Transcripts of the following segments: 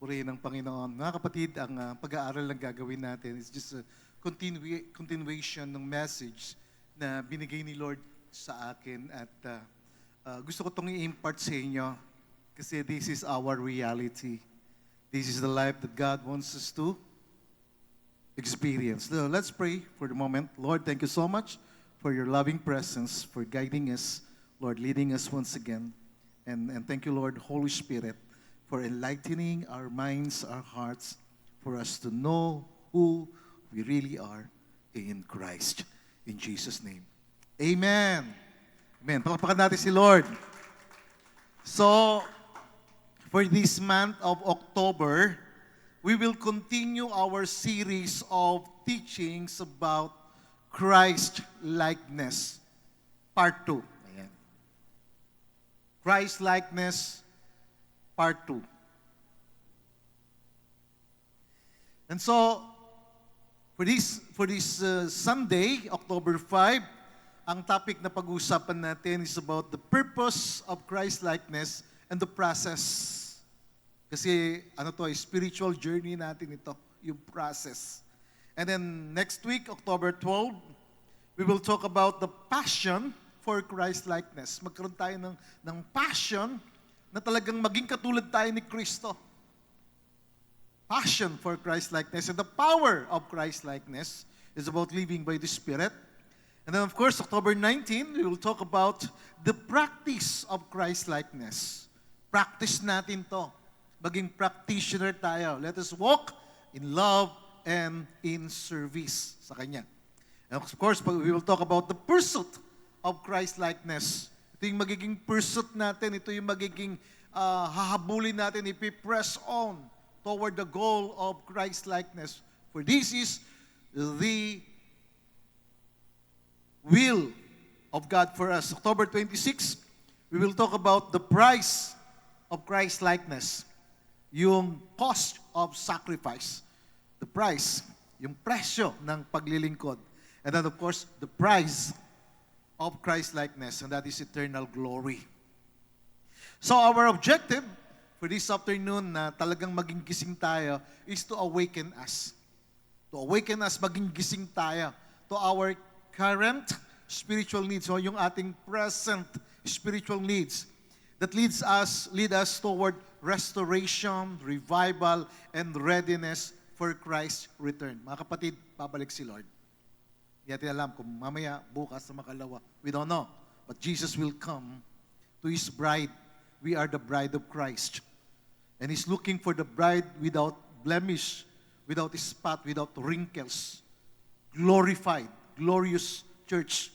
purihin ng Panginoon. Mga kapatid, ang pag-aaral na gagawin natin is just a continuation ng message na binigay ni Lord sa akin at gusto ko itong i-impart sa inyo kasi this is our reality. This is the life that God wants us to experience. So let's pray for the moment. Lord, thank you so much for your loving presence, for guiding us, Lord, leading us once again. And thank you, Lord, Holy Spirit, for enlightening our minds, our hearts, for us to know who we really are in Christ. In Jesus' name. Amen. Amen. Palakpakan natin si Lord. So, for this month of October, we will continue our series of teachings about Christ-likeness, Part 2. Ayan. Christ-likeness, Part 2. And so, for this Sunday, October 5, ang topic na pag-uusapan natin is about the purpose of Christ-likeness and the process. Kasi spiritual journey natin ito, yung process. And then next week, October 12, we will talk about the passion for Christ-likeness. Magkaroon tayo ng passion na talagang maging katulad tayo ni Kristo. Passion for Christ-likeness. And the power of Christ-likeness is about living by the Spirit. And then of course, October 19, we will talk about the practice of Christ-likeness. Practice natin to. Maging practitioner tayo. Let us walk in love and in service sa Kanya. And of course, we will talk about the pursuit of Christ-likeness. Ito yung magiging pursuit natin. Ito yung magiging hahabulin natin. Ipi-press on toward the goal of Christ-likeness. For this is the will of God for us. October 26, we will talk about the price of Christ-likeness. Yung cost of sacrifice. The price, yung presyo ng paglilingkod. And then of course, the price of Christ-likeness, and that is eternal glory. So our objective for this afternoon na talagang maging gising tayo is to awaken us. To awaken us, maging gising tayo to our current spiritual needs, o yung ating present spiritual needs that lead us toward restoration, revival, and readiness for Christ's return. Mga kapatid, babalik si Lord. Hindi natin alam kung mamaya, bukas na makalawa. We don't know. But Jesus will come to His bride. We are the bride of Christ. And He's looking for the bride without blemish, without spot, without wrinkles. Glorified, glorious church.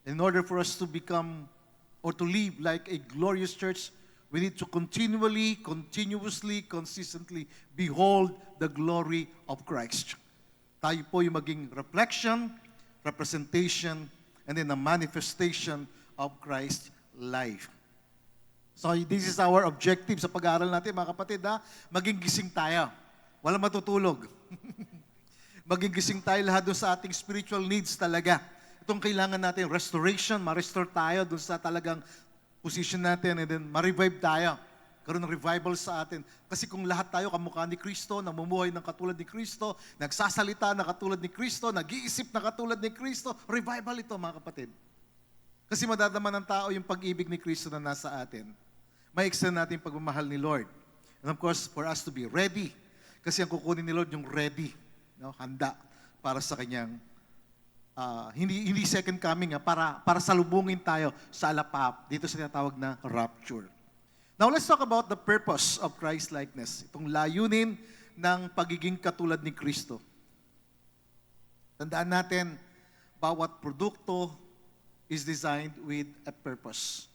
In order for us to become or to live like a glorious church, we need to continuously, consistently behold the glory of Christ. Tayo po yung maging reflection, representation, and then a manifestation of Christ's life. So this is our objective sa pag-aaral natin, mga kapatid. Maging gising tayo. Walang matutulog. Maging gising tayo lahat doon sa ating spiritual needs talaga. Itong kailangan natin, restoration, ma-restore tayo doon sa talagang position natin, and then ma-revive tayo. Karoon ng revival sa atin. Kasi kung lahat tayo kamukha ni Kristo, namumuhay ng katulad ni Kristo, nagsasalita na katulad ni Kristo, nag-iisip na katulad ni Kristo, revival ito, mga kapatid. Kasi madadama ng tao yung pag-ibig ni Kristo na nasa atin. May extend natin yung pagmamahal ni Lord. And of course, for us to be ready. Kasi ang kukunin ni Lord yung ready, handa para sa Kanyang hindi second coming, para salubungin tayo sa alapap. Dito sa tinatawag na rapture. Now, let's talk about the purpose of Christ-likeness. Itong layunin ng pagiging katulad ni Kristo. Tandaan natin, bawat produkto is designed with a purpose.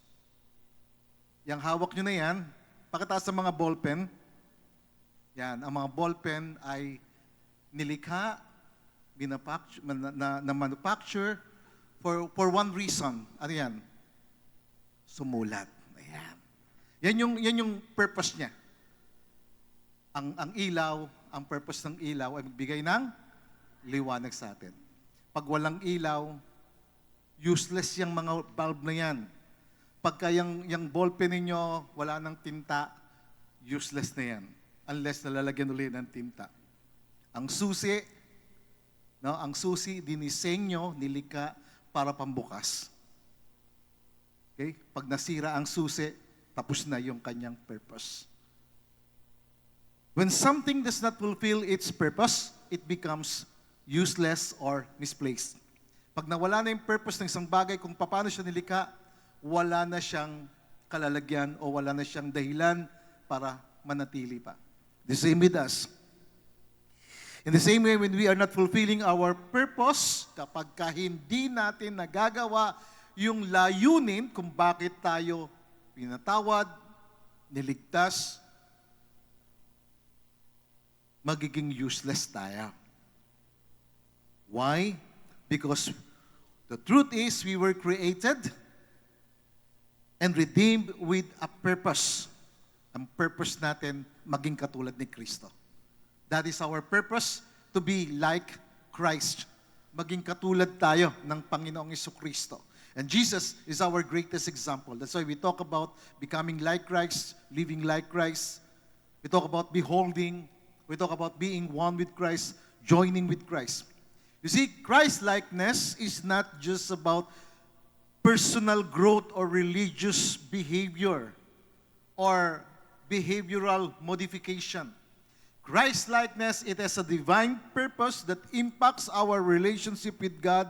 Yang hawak nyo na yan, pakitaas sa mga ballpen. Yan, ang mga ballpen ay nilikha, manufacture for one reason. Ano yan? Sumulat. Ayan. Yan yung purpose niya. Ang ilaw, ang purpose ng ilaw ay magbigay ng liwanag sa atin. Pag walang ilaw, useless yung mga bulb na yan. Pagka yung ballpen ninyo, wala ng tinta, useless na yan. unless nalalagyan uli ng tinta. Ang susi, no, ang susi dinisenyo, nilikha para pambukas. Okay? Pag nasira ang susi, tapos na yung kanyang purpose. When something does not fulfill its purpose, it becomes useless or misplaced. Pag nawala na yung purpose ng isang bagay, kung paano siya nilikha, wala na siyang kalalagyan o wala na siyang dahilan para manatili pa. The same with us. In the same way, when we are not fulfilling our purpose, kapag hindi natin nagagawa yung layunin kung bakit tayo pinatawad, niligtas, magiging useless tayo. Why? Because the truth is, we were created and redeemed with a purpose. Ang purpose natin, maging katulad ni Kristo. That is our purpose, to be like Christ. Maging katulad tayo ng Panginoong Jesucristo. And Jesus is our greatest example. That's why we talk about becoming like Christ, living like Christ. We talk about beholding. We talk about being one with Christ, joining with Christ. You see, Christ-likeness is not just about personal growth or religious behavior or behavioral modification. Christ-likeness, it has a divine purpose that impacts our relationship with God,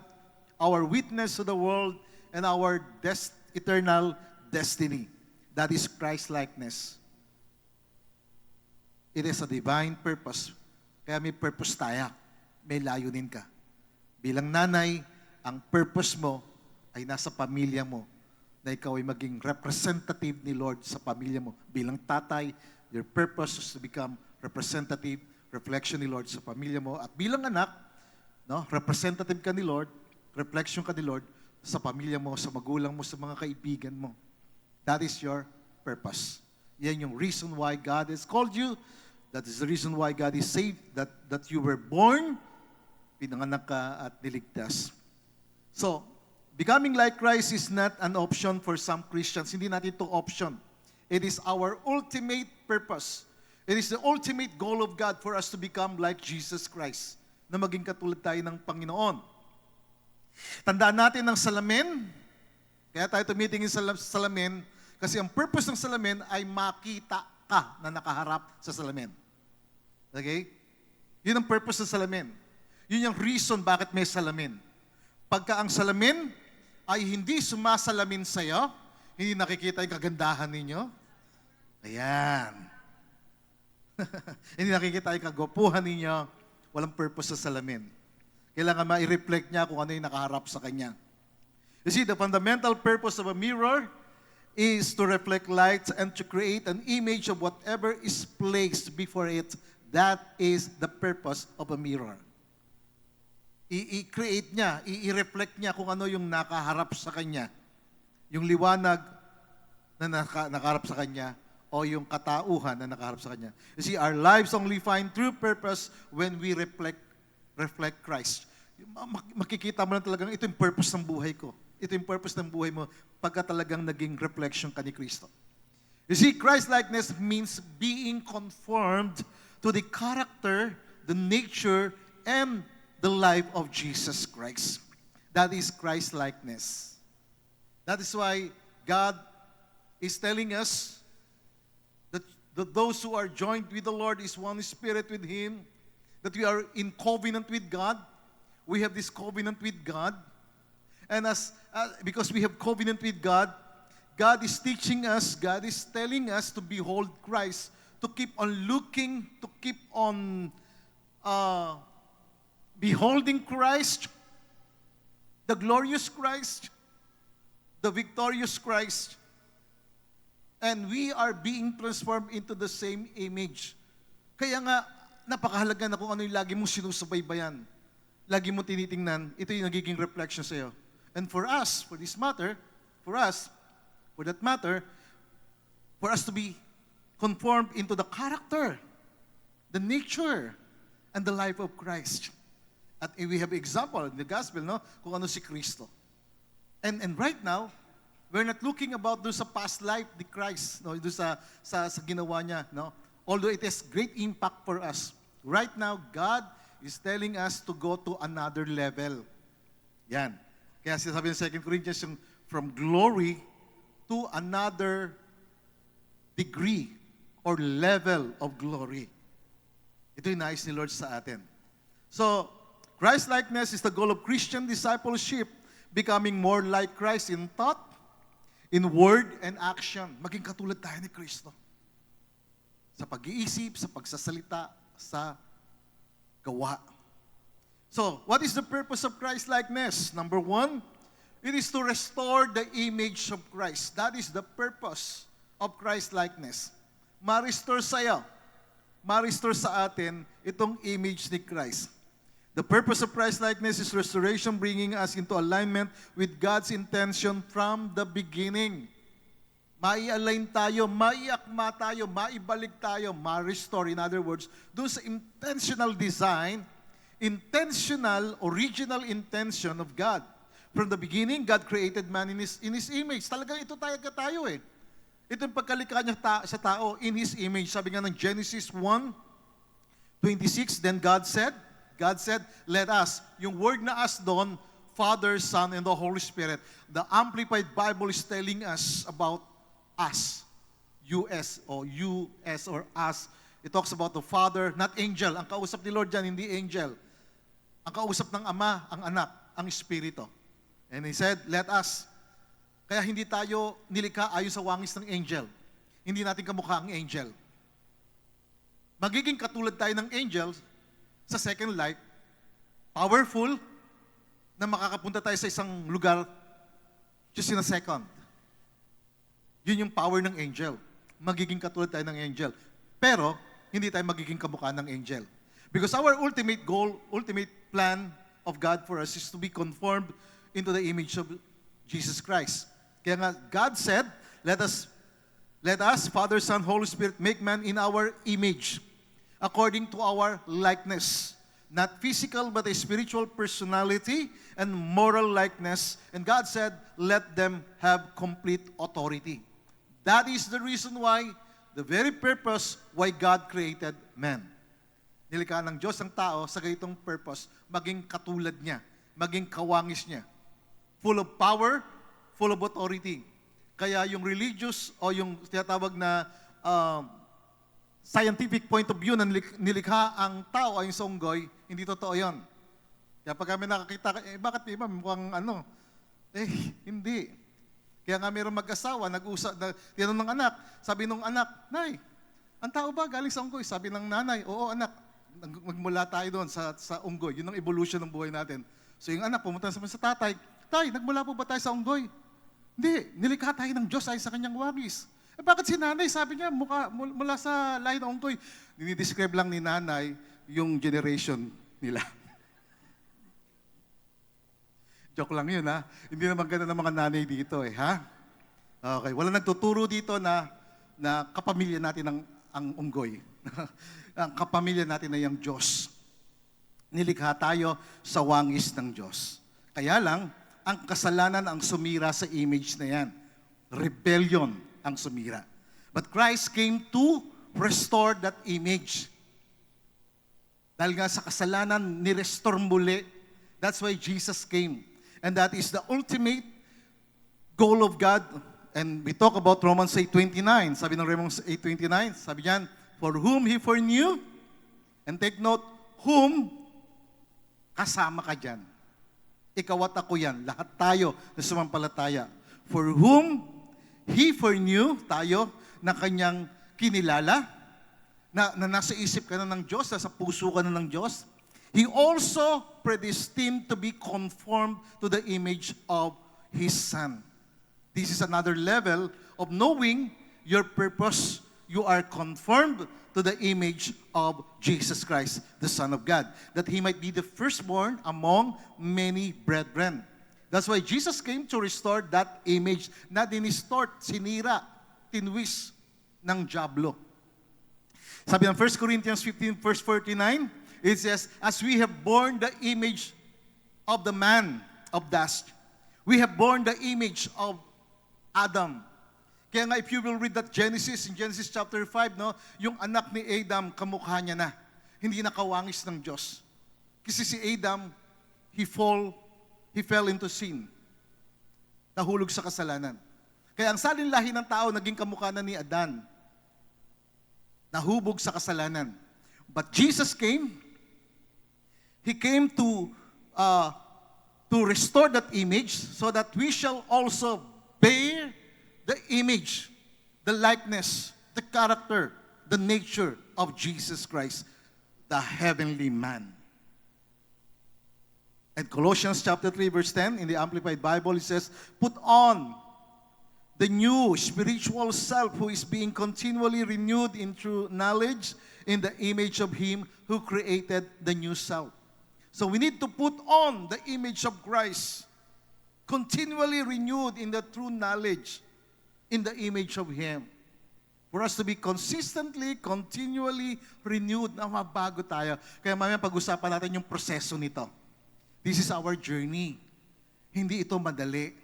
our witness to the world, and our eternal destiny. That is Christ-likeness. It is a divine purpose. Kaya may purpose tayo. May layunin ka. Bilang nanay, ang purpose mo ay nasa pamilya mo, na ikaw ay maging representative ni Lord sa pamilya mo. Bilang tatay, your purpose is to become representative, reflection ni Lord sa pamilya mo. At bilang anak, no, representative ka ni Lord, reflection ka ni Lord sa pamilya mo, sa magulang mo, sa mga kaibigan mo. That is your purpose. Yan yung reason why God has called you. That is the reason why God is saved, that you were born, pinanganak ka at niligtas. So, becoming like Christ is not an option for some Christians. Hindi natin ito option. It is our ultimate purpose. It is the ultimate goal of God for us to become like Jesus Christ, na maging katulad tayo ng Panginoon. Tandaan natin ang salamin. Kaya tayo tumitingin sa salamin, kasi ang purpose ng salamin ay makita ka na nakaharap sa salamin. Okay? Yun ang purpose ng salamin. Yun yung reason bakit may salamin. Pagka ang salamin ay hindi sumasalamin sa'yo, hindi nakikita yung kagandahan ninyo, ayan. Hindi nakikita yung kagwapuhan ninyo, walang purpose sa salamin. Kailangan ma-reflect niya kung ano yung nakaharap sa kanya. You see, the fundamental purpose of a mirror is to reflect light and to create an image of whatever is placed before it. That is the purpose of a mirror. I-create niya, i-reflect niya kung ano yung nakaharap sa kanya. Yung liwanag na nakaharap sa kanya o yung katauhan na nakaharap sa kanya. You see, our lives only find true purpose when we reflect Christ. Makikita mo na talagang ito yung purpose ng buhay ko. Ito yung purpose ng buhay mo pagka talagang naging reflection ka ni Kristo. You see, Christ-likeness means being conformed to the character, the nature, and the life of Jesus Christ. That is Christ-likeness. That is why God is telling us that those who are joined with the Lord is one spirit with Him, that we are in covenant with God. We have this covenant with God. And because we have covenant with God, God is teaching us, God is telling us to behold Christ, to keep on looking, to keep on beholding Christ, the glorious Christ, the victorious Christ. And we are being transformed into the same image. Kaya nga, napakahalaga na kung ano yung lagi mong sinusubaybayan. Lagi mo tinitingnan, ito yung nagiging reflection sa'yo. And for us, for this matter, for that matter, for us to be conformed into the character, the nature, and the life of Christ. At we have example in the gospel, no? Kung ano si Kristo. And right now, we're not looking about doon sa past life ni Christ, no? Doon sa ginawa niya, no? although it has great impact for us. Right now, God is telling us to go to another level. Yan. Kaya sinasabi ng 2 Corinthians, yung from glory to another degree or level of glory. Ito yung nais ni Lord sa atin. So, Christ-likeness is the goal of Christian discipleship, becoming more like Christ in thought, in word, and action. Maging katulad tayo ni Kristo. Sa pag-iisip, sa pagsasalita, sa gawa. So, what is the purpose of Christ-likeness? Number one, it is to restore the image of Christ. That is the purpose of Christ-likeness. Ma-restore sa'yo, ma-restore sa atin itong image ni Christ. The purpose of Christ-likeness is restoration, bringing us into alignment with God's intention from the beginning. Mai-align tayo, maiakma tayo, maibalik tayo, ma-restore. In other words, doon sa intentional design, intentional, original intention of God. From the beginning, God created man in His image. Talagang ito tayo eh. Ito yung pagkalikha niya sa tao in His image. Sabi nga ng Genesis 1:26, then God said, let us. Yung word na us doon, Father, Son, and the Holy Spirit. The Amplified Bible is telling us about us. US or us. It talks about the Father, not angel. Ang kausap ni Lord dyan, hindi angel. Ang kausap ng Ama, ang Anak, ang Espiritu. And He said, let us. Kaya hindi tayo nilikha ayon sa wangis ng angel. Hindi natin kamukha ang angel. Magiging katulad tayo ng angel sa second life, powerful, na makakapunta tayo sa isang lugar just in a second. Yun yung power ng angel. Magiging katulad tayo ng angel. Pero, hindi tayo magiging kamukha ng angel. Because our ultimate goal, ultimate plan of God for us is to be conformed into the image of Jesus Christ. Kaya nga, God said, let us, Father, Son, Holy Spirit, make man in our image, according to our likeness. Not physical, but a spiritual personality and moral likeness. And God said, let them have complete authority. That is the reason why, the very purpose why God created man. Nilikha ng Diyos ang tao sa ganitong purpose, maging katulad niya, maging kawangis niya. Full of power, full of authority. Kaya yung religious o yung tinatawag na scientific point of view na nilikha ang tao ayon sa unggoy, hindi totoo yun. Kaya pag kami nakakita, bakit iba mukhang ano? Hindi. Kaya nga mayroong mag-asawa, tinanong ng anak, sabi nung anak, Nay, ang tao ba galing sa unggoy? Sabi ng nanay, oo anak, magmula tayo doon sa unggoy. Yun ang evolution ng buhay natin. So yung anak, pumunta naman sa tatay, Tay, nagmula po ba tayo sa unggoy? Hindi, nilikha tayo ng Diyos ay sa kanyang wangis. Bakit si nanay? Sabi niya, mula sa lahi ng unggoy. Dinidescribe lang ni nanay yung generation nila. Joke lang yun, ha? Hindi naman ganda ng mga nanay dito, ha? Okay, wala nagtuturo dito na kapamilya natin ang unggoy. Ang kapamilya natin ay ang Diyos. Nilikha tayo sa wangis ng Diyos. Kaya lang, ang kasalanan ang sumira sa image na yan. Rebellion ang sumira. But Christ came to restore that image. Dahil nga sa kasalanan, ni-restore muli. That's why Jesus came. And that is the ultimate goal of God. And we talk about Romans 8:29. Sabi ng Romans 8:29, sabi niyan, for whom He foreknew, and take note, whom, kasama ka dyan. Ikaw at ako yan. Lahat tayo na sumampalataya. For whom He foreknew, tayo, na kanyang kinilala, na nasa isip ka na ng Diyos, nasa puso ka na ng Diyos. He also predestined to be conformed to the image of His Son. This is another level of knowing your purpose. You are conformed to the image of Jesus Christ, the Son of God, that He might be the firstborn among many brethren. That's why Jesus came to restore that image na dinistort, sinira, tinwis ng diablo. Sabi ng 1 Corinthians 15, verse 49, it says, as we have borne the image of the man of dust, we have borne the image of Adam. Kaya nga, if you will read that Genesis, in Genesis chapter 5, no, yung anak ni Adam, kamukha niya na. Hindi nakawangis ng Diyos. Kasi si Adam, he fell into sin. Nahulog sa kasalanan. Kaya ang salinlahi ng tao, naging kamukha na ni Adan. Nahubog sa kasalanan. But Jesus came. He came to restore that image so that we shall also bear the image, the likeness, the character, the nature of Jesus Christ, the heavenly man. And Colossians chapter 3 verse 10 in the Amplified Bible, it says, put on the new spiritual self who is being continually renewed in true knowledge in the image of Him who created the new self. So we need to put on the image of Christ, continually renewed in the true knowledge in the image of Him. For us to be consistently, continually renewed na mabago tayo. Kaya mamaya pag-usapan natin yung proseso nito. This is our journey. Hindi ito madali.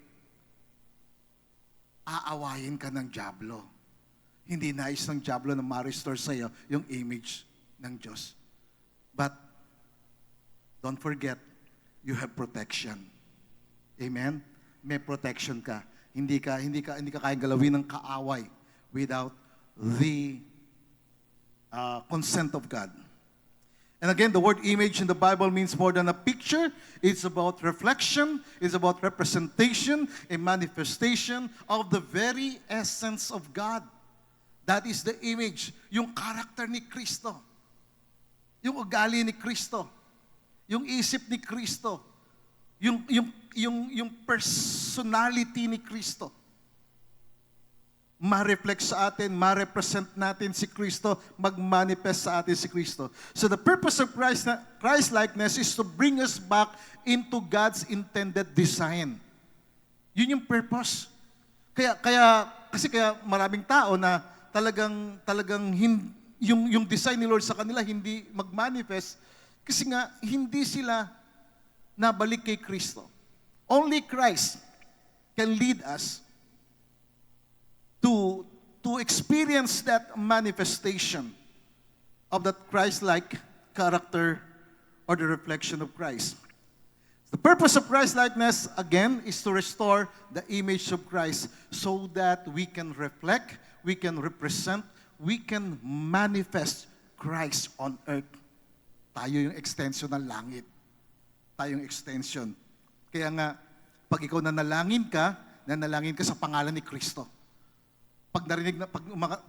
Aawayin ka ng dyablo. Hindi nais ng dyablo na ma-restore sa'yo yung image ng Diyos. But, don't forget, you have protection. Amen? May protection ka. Hindi ka kayang galawin ng kaaway without the consent of God. And again, the word image in the Bible means more than a picture. It's about reflection. It's about representation, a manifestation of the very essence of God. That is the image, yung character ni Kristo. Yung ugali ni Kristo. Yung isip ni Kristo. Yung personality ni Kristo. Ma-reflect sa atin, ma-represent natin si Kristo, mag-manifest sa atin si Kristo. So the purpose of Christ-likeness is to bring us back into God's intended design. Yun yung purpose. Kasi maraming tao na talagang yung design ni Lord sa kanila hindi mag-manifest kasi nga hindi sila nabalik kay Kristo. Only Christ can lead us to experience that manifestation of that Christ-like character or the reflection of Christ. The purpose of Christ-likeness, again, is to restore the image of Christ so that we can reflect, we can represent, we can manifest Christ on earth. Tayo yung extension ng langit. Tayo yung extension. Kaya nga, pag ikaw nanalangin ka sa pangalan ni Kristo. Pag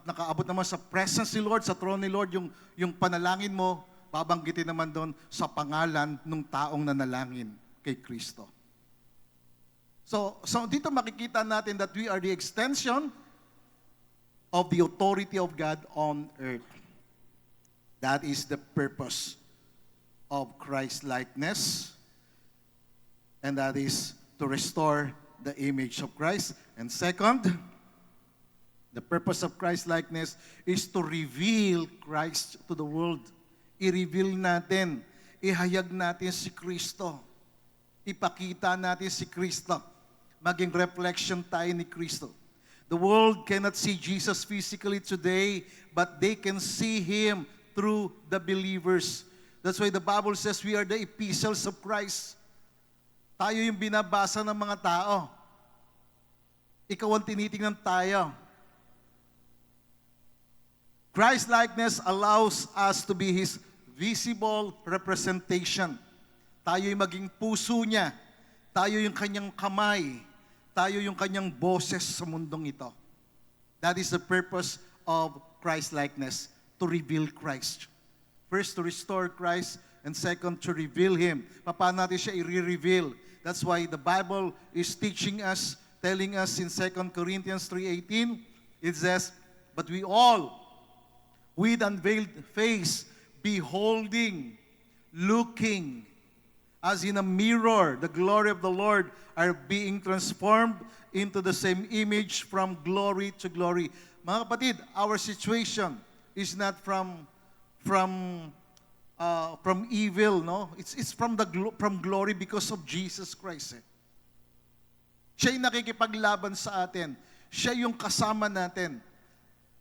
nakaabot naman sa presence ni Lord, sa throne ni Lord, yung panalangin mo, babanggitin naman doon sa pangalan ng taong nanalangin kay Kristo. So dito makikita natin that we are the extension of the authority of God on earth. That is the purpose of Christ-likeness, and that is to restore the image of Christ. And second, the purpose of Christ-likeness is to reveal Christ to the world. I-reveal natin, ihayag natin si Kristo. Ipakita natin si Kristo. Maging reflection tayo ni Kristo. The world cannot see Jesus physically today, but they can see Him through the believers. That's why the Bible says we are the epistles of Christ. Tayo yung binabasa ng mga tao. Ikaw ang tinitingnan tayo. Christ-likeness allows us to be His visible representation. Tayo yung maging puso niya. Tayo yung kanyang kamay. Tayo yung kanyang boses sa mundong ito. That is the purpose of Christ-likeness, to reveal Christ. First, to restore Christ, and second, to reveal Him. Paano natin siya i-reveal? That's why the Bible is teaching us, telling us in 2 Corinthians 3:18, it says, but we all, with unveiled face, beholding, looking, as in a mirror, the glory of the Lord, are being transformed into the same image from glory to glory. Mga kapatid, our situation is not from evil, no? It's from glory because of Jesus Christ. Siya yung nakikipaglaban sa atin. Siya yung kasama natin.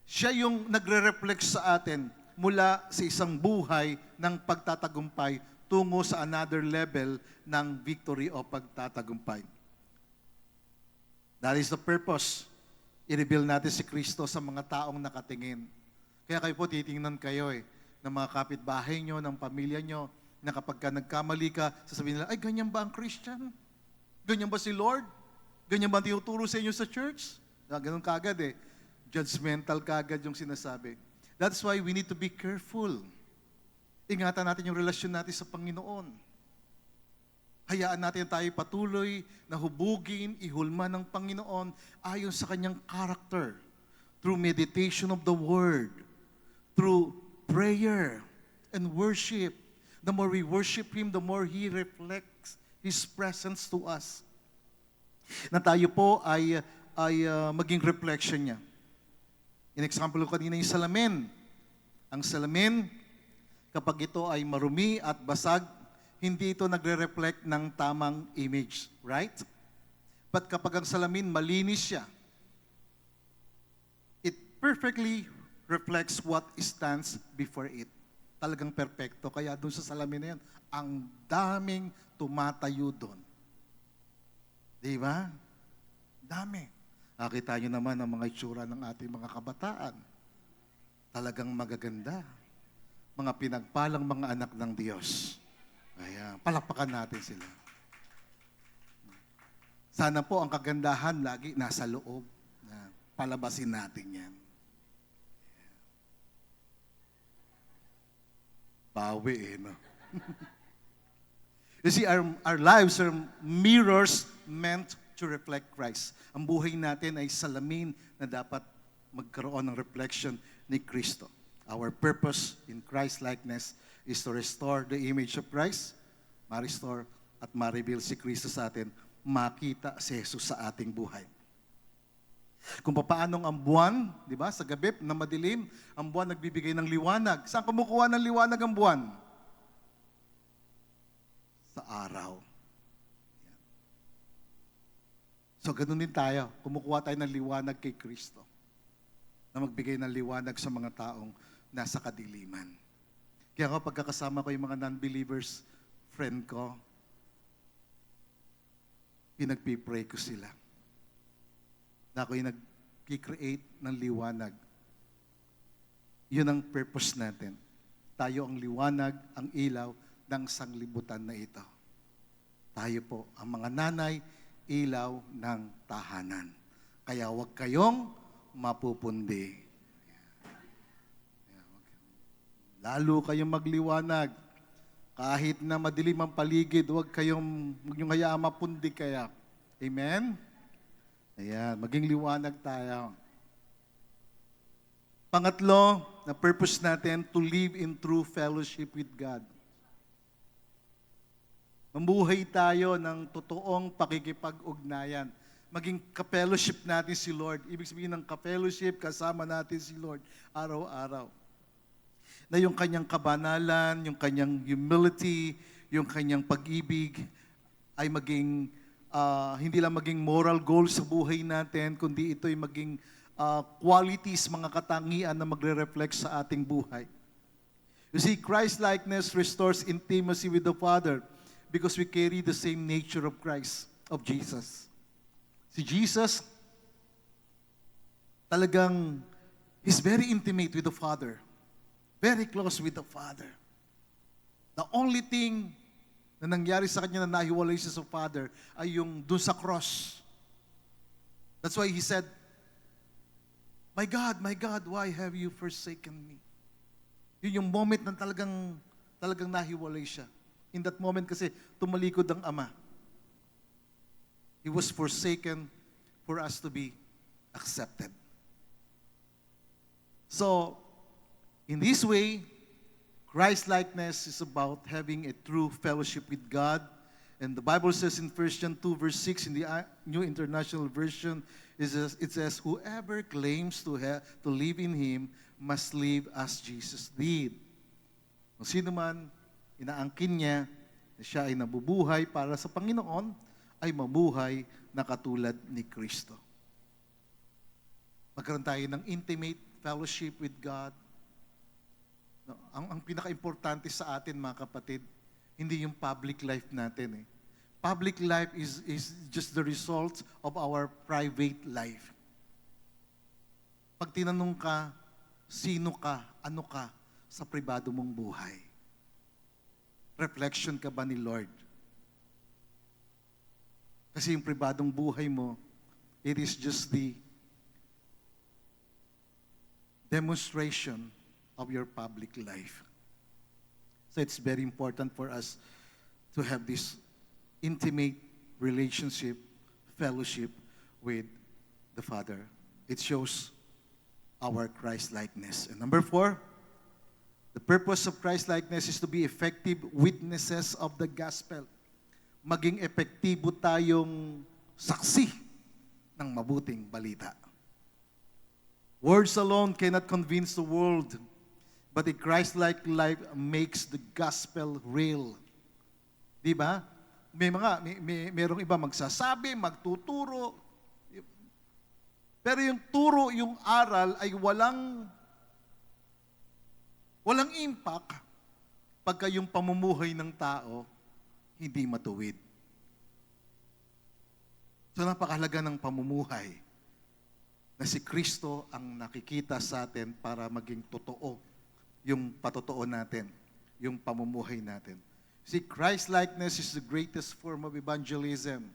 Siya yung nagre-reflect sa atin mula sa isang buhay ng pagtatagumpay tungo sa another level ng victory o pagtatagumpay. That is the purpose. I-reveal natin si Kristo sa mga taong nakatingin. Kaya kayo po, titingnan kayo ng mga kapitbahay nyo, ng pamilya nyo, na kapag ka nagkamali ka, sasabihin nila, ay, ganyan ba ang Christian? Ganyan ba si Lord? Ganyan ba ang tinuturo sa inyo sa church? Ganun kagad Judgmental kagad yung sinasabi. That's why we need to be careful. Ingatan natin yung relasyon natin sa Panginoon. Hayaan natin tayo patuloy na hubugin, ihulma ng Panginoon ayon sa kanyang character. Through meditation of the Word. Through prayer and worship. The more we worship Him, the more He reflects His presence to us. Na tayo po ay maging reflection niya. In example ko kanina yung salamin. Ang salamin, kapag ito ay marumi at basag, hindi ito nagre-reflect ng tamang image. Right? But kapag ang salamin malinis siya, it perfectly reflects what stands before it. Talagang perpekto. Kaya doon sa salamin na yan, ang daming tumatayo doon. Di ba? Dami. Nakita nyo naman ang mga itsura ng ating mga kabataan. Talagang magaganda. Mga pinagpalang mga anak ng Diyos. Kaya palakpakan natin sila. Sana po ang kagandahan lagi nasa loob. Na palabasin natin yan. Bawi no? You see, our lives are mirrors meant to reflect Christ. Ang buhay natin ay salamin na dapat magkaroon ng reflection ni Kristo. Our purpose in Christ-likeness is to restore the image of Christ, ma-restore at ma-reveal si Kristo sa atin, makita si Jesus sa ating buhay. Kung paanong ang buwan, di ba, sa gabi na madilim, ang buwan nagbibigay ng liwanag. Saan kumukuha ng liwanag ang buwan? Sa araw. So, ganun din tayo. Kumukuha tayo ng liwanag kay Kristo na magbigay ng liwanag sa mga taong nasa kadiliman. Kaya ako, pagkakasama ko yung mga non-believers, friend ko, pinagpipray ko sila. Na ako yung nag-create ng liwanag. Yun ang purpose natin. Tayo ang liwanag, ang ilaw ng sanglibutan na ito. Tayo po, ang mga nanay, ilaw ng tahanan. Kaya huwag kayong mapupundi. Lalo kayong magliwanag. Kahit na madilim ang paligid, huwag niyong hayaan mapundi kaya. Amen? Ayan, maging liwanag tayo. Pangatlo, na purpose natin, to live in true fellowship with God. Mamuhay tayo ng totoong pakikipag-ugnayan. Maging ka-fellowship natin si Lord. Ibig sabihin ng ka-fellowship, kasama natin si Lord araw-araw. Na yung kanyang kabanalan, yung kanyang humility, yung kanyang pag-ibig ay maging, hindi lang maging moral goals sa buhay natin, kundi ito'y maging qualities, mga katangian na magre-reflect sa ating buhay. You see, Christ-likeness restores intimacy with the Father because we carry the same nature of Christ, of Jesus. Si Jesus, talagang, He's very intimate with the Father. Very close with the Father. The only thing na nangyari sa Kanya na nahiwalay siya sa Father ay yung dun sa cross. That's why He said, my God, why have you forsaken me? Yun yung moment na talagang nahiwalay siya. In that moment kasi, tumalikod ang Ama. He was forsaken for us to be accepted. So, in this way, Christ-likeness is about having a true fellowship with God. And the Bible says in 1 John 2 verse 6 in the New International Version, it says, whoever claims to live in Him must live as Jesus did. Kung sino man inaangkin niya na siya ay nabubuhay para sa Panginoon, ay mabuhay na katulad ni Kristo. Magkaroon tayo ng intimate fellowship with God. No? Ang pinaka-importante sa atin, mga kapatid, hindi yung public life natin. Public life is just the result of our private life. Pag tinanong ka, sino ka, ano ka sa pribado mong buhay? Reflection ka ba ni Lord? Kasi yung pribadong buhay mo, it is just the demonstration of your public life. So it's very important for us to have this intimate relationship, fellowship with the Father. It shows our Christ-likeness. And number 4, the purpose of Christ-likeness is to be effective witnesses of the gospel. Maging epektibo tayong saksi ng mabuting balita. Words alone cannot convince the world, but a Christ-like life makes the gospel real. Di ba? Merong iba magsasabi, magtuturo. Pero yung turo, yung aral ay walang impact pagka yung pamumuhay ng tao hindi matuwid. So napakahalaga ng pamumuhay na si Kristo ang nakikita sa atin para maging totoo yung patotoo natin, yung pamumuhay natin. See, Christ-likeness is the greatest form of evangelism.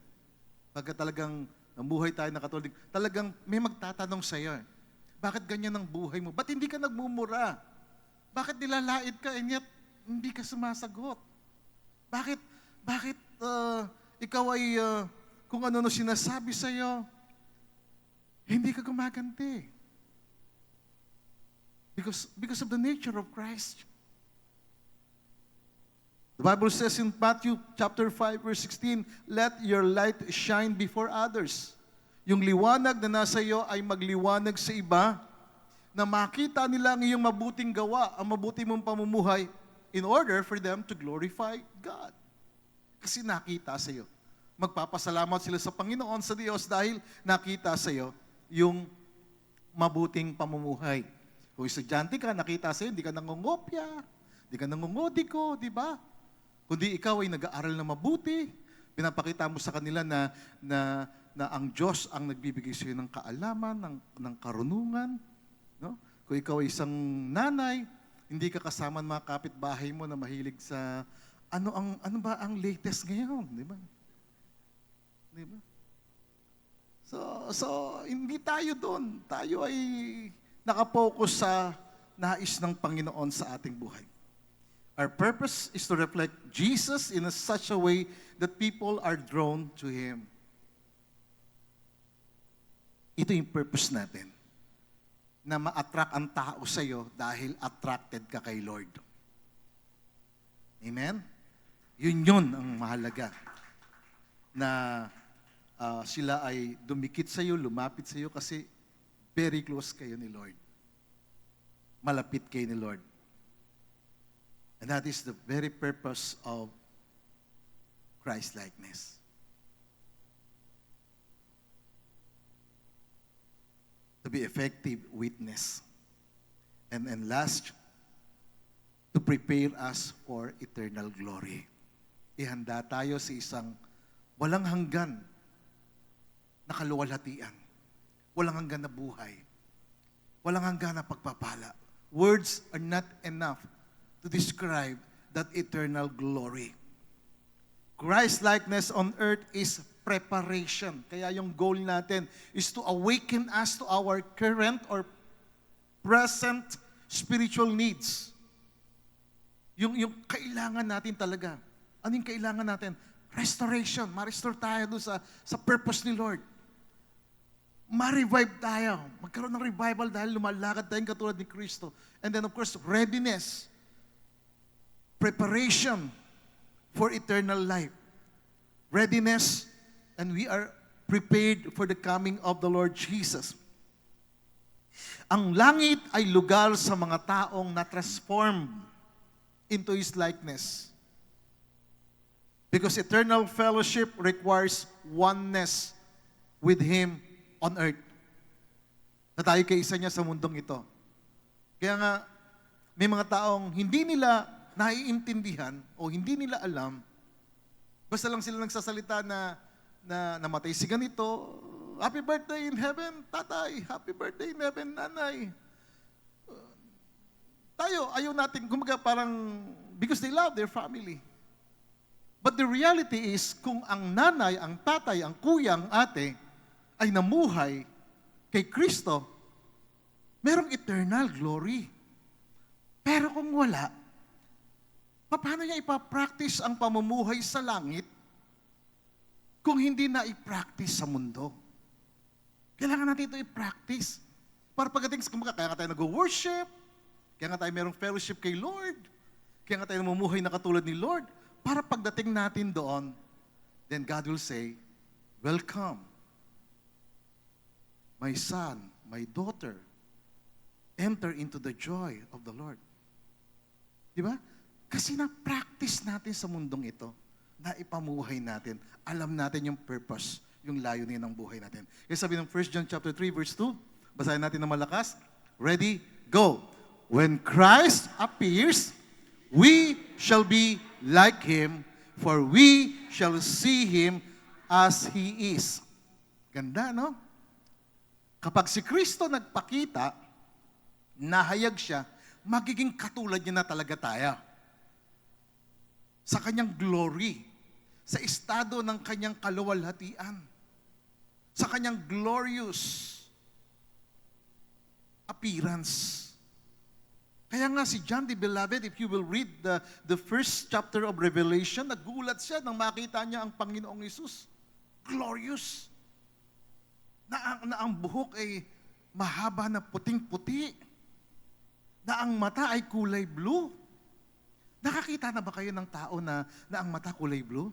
Pagka talagang namuhay tayo na Katolik, talagang may magtatanong sa iyo, bakit ganyan ang buhay mo? Ba't hindi ka nagmumura? Bakit nilalait ka and yet hindi ka sumasagot? Bakit ikaw ay kung ano sinasabi sa iyo, hindi ka gumaganti. Because of the nature of Christ. The Bible says in Matthew chapter 5 verse 16, let your light shine before others. Yung liwanag na nasa iyo ay magliwanag sa iba na makita nila ang iyong mabuting gawa, ang mabuti mong pamumuhay in order for them to glorify God. Kasi nakita sa iyo. Magpapasalamat sila sa Panginoon, sa Diyos dahil nakita sa iyo yung mabuting pamumuhay. Kung estudyante ka, nakita sa'yo, hindi ka nangungopya, hindi ka nangungodiko, di ba? Kundi ikaw ay nag-aaral na mabuti, pinapakita mo sa kanila na ang Diyos ang nagbibigay sa'yo ng kaalaman, ng karunungan. No? Kung ikaw ay isang nanay, hindi ka kasama ng mga kapitbahay mo na mahilig sa ano ba ang latest ngayon, di ba? Di ba? So hindi tayo doon. Tayo ay nakapokus sa nais ng Panginoon sa ating buhay. Our purpose is to reflect Jesus in such a way that people are drawn to Him. Ito yung purpose natin. Na ma-attract ang tao sa iyo dahil attracted ka kay Lord. Amen? Yun ang mahalaga. Na sila ay dumikit sa iyo, lumapit sa iyo kasi very close kayo ni Lord. Malapit kayo ni Lord. And that is the very purpose of Christ-likeness. To be effective witness. And last, to prepare us for eternal glory. Ihanda tayo sa isang walang hanggan na kaluwalhatian. Walang hanggan na buhay. Walang hanggan na pagpapala. Words are not enough to describe that eternal glory. Christ-likeness on earth is preparation. Kaya yung goal natin is to awaken us to our current or present spiritual needs. Yung kailangan natin talaga. Ano yung kailangan natin? Restoration. Ma-restore tayo doon sa purpose ni Lord. Ma-revive tayo. Magkaroon ng revival dahil lumalakad tayong katulad ni Kristo. And then of course, readiness. Preparation for eternal life. Readiness, and we are prepared for the coming of the Lord Jesus. Ang langit ay lugar sa mga taong na-transform into His likeness. Because eternal fellowship requires oneness with Him on earth. na tayo kaisa niya sa mundong ito. Kaya nga, may mga taong hindi nila naiintindihan o hindi nila alam, basta lang sila nagsasalita na namatay si ganito, happy birthday in heaven, tatay, happy birthday in heaven, nanay. Tayo, ayaw natin, kumaga parang, because they love their family. But the reality is, kung ang nanay, ang tatay, ang kuya, ang ate, ay namuhay kay Kristo, merong eternal glory. Pero kung wala, paano niya ipapractice ang pamumuhay sa langit kung hindi na i-practice sa mundo? Kailangan natin ito i-practice. Para pagdating sa kumaga, kaya nga tayo nag-worship, kaya nga tayo merong fellowship kay Lord, kaya nga tayo namumuhay na katulad ni Lord, para pagdating natin doon, then God will say, welcome, my son, my daughter, enter into the joy of the Lord. Di ba? Kasi na-practice natin sa mundong ito, na ipamuhay natin, alam natin yung purpose, yung layunin ng buhay natin. Kaya sabi ng 1 John chapter 3, verse 2, basahin natin na malakas. Ready? Go! When Christ appears, we shall be like Him, for we shall see Him as He is. Ganda, no? Kapag si Kristo nagpakita, nahayag siya, magiging katulad niya na talaga tayo. Sa kanyang glory, sa estado ng kanyang kaluwalhatian, sa kanyang glorious appearance. Kaya nga si John the Beloved, if you will read the first chapter of Revelation, nagulat siya nang makita niya ang Panginoong Hesus. Glorious. Na ang buhok ay mahaba na puting-puti. Na ang mata ay kulay blue. Nakakita na ba kayo ng tao na ang mata kulay blue?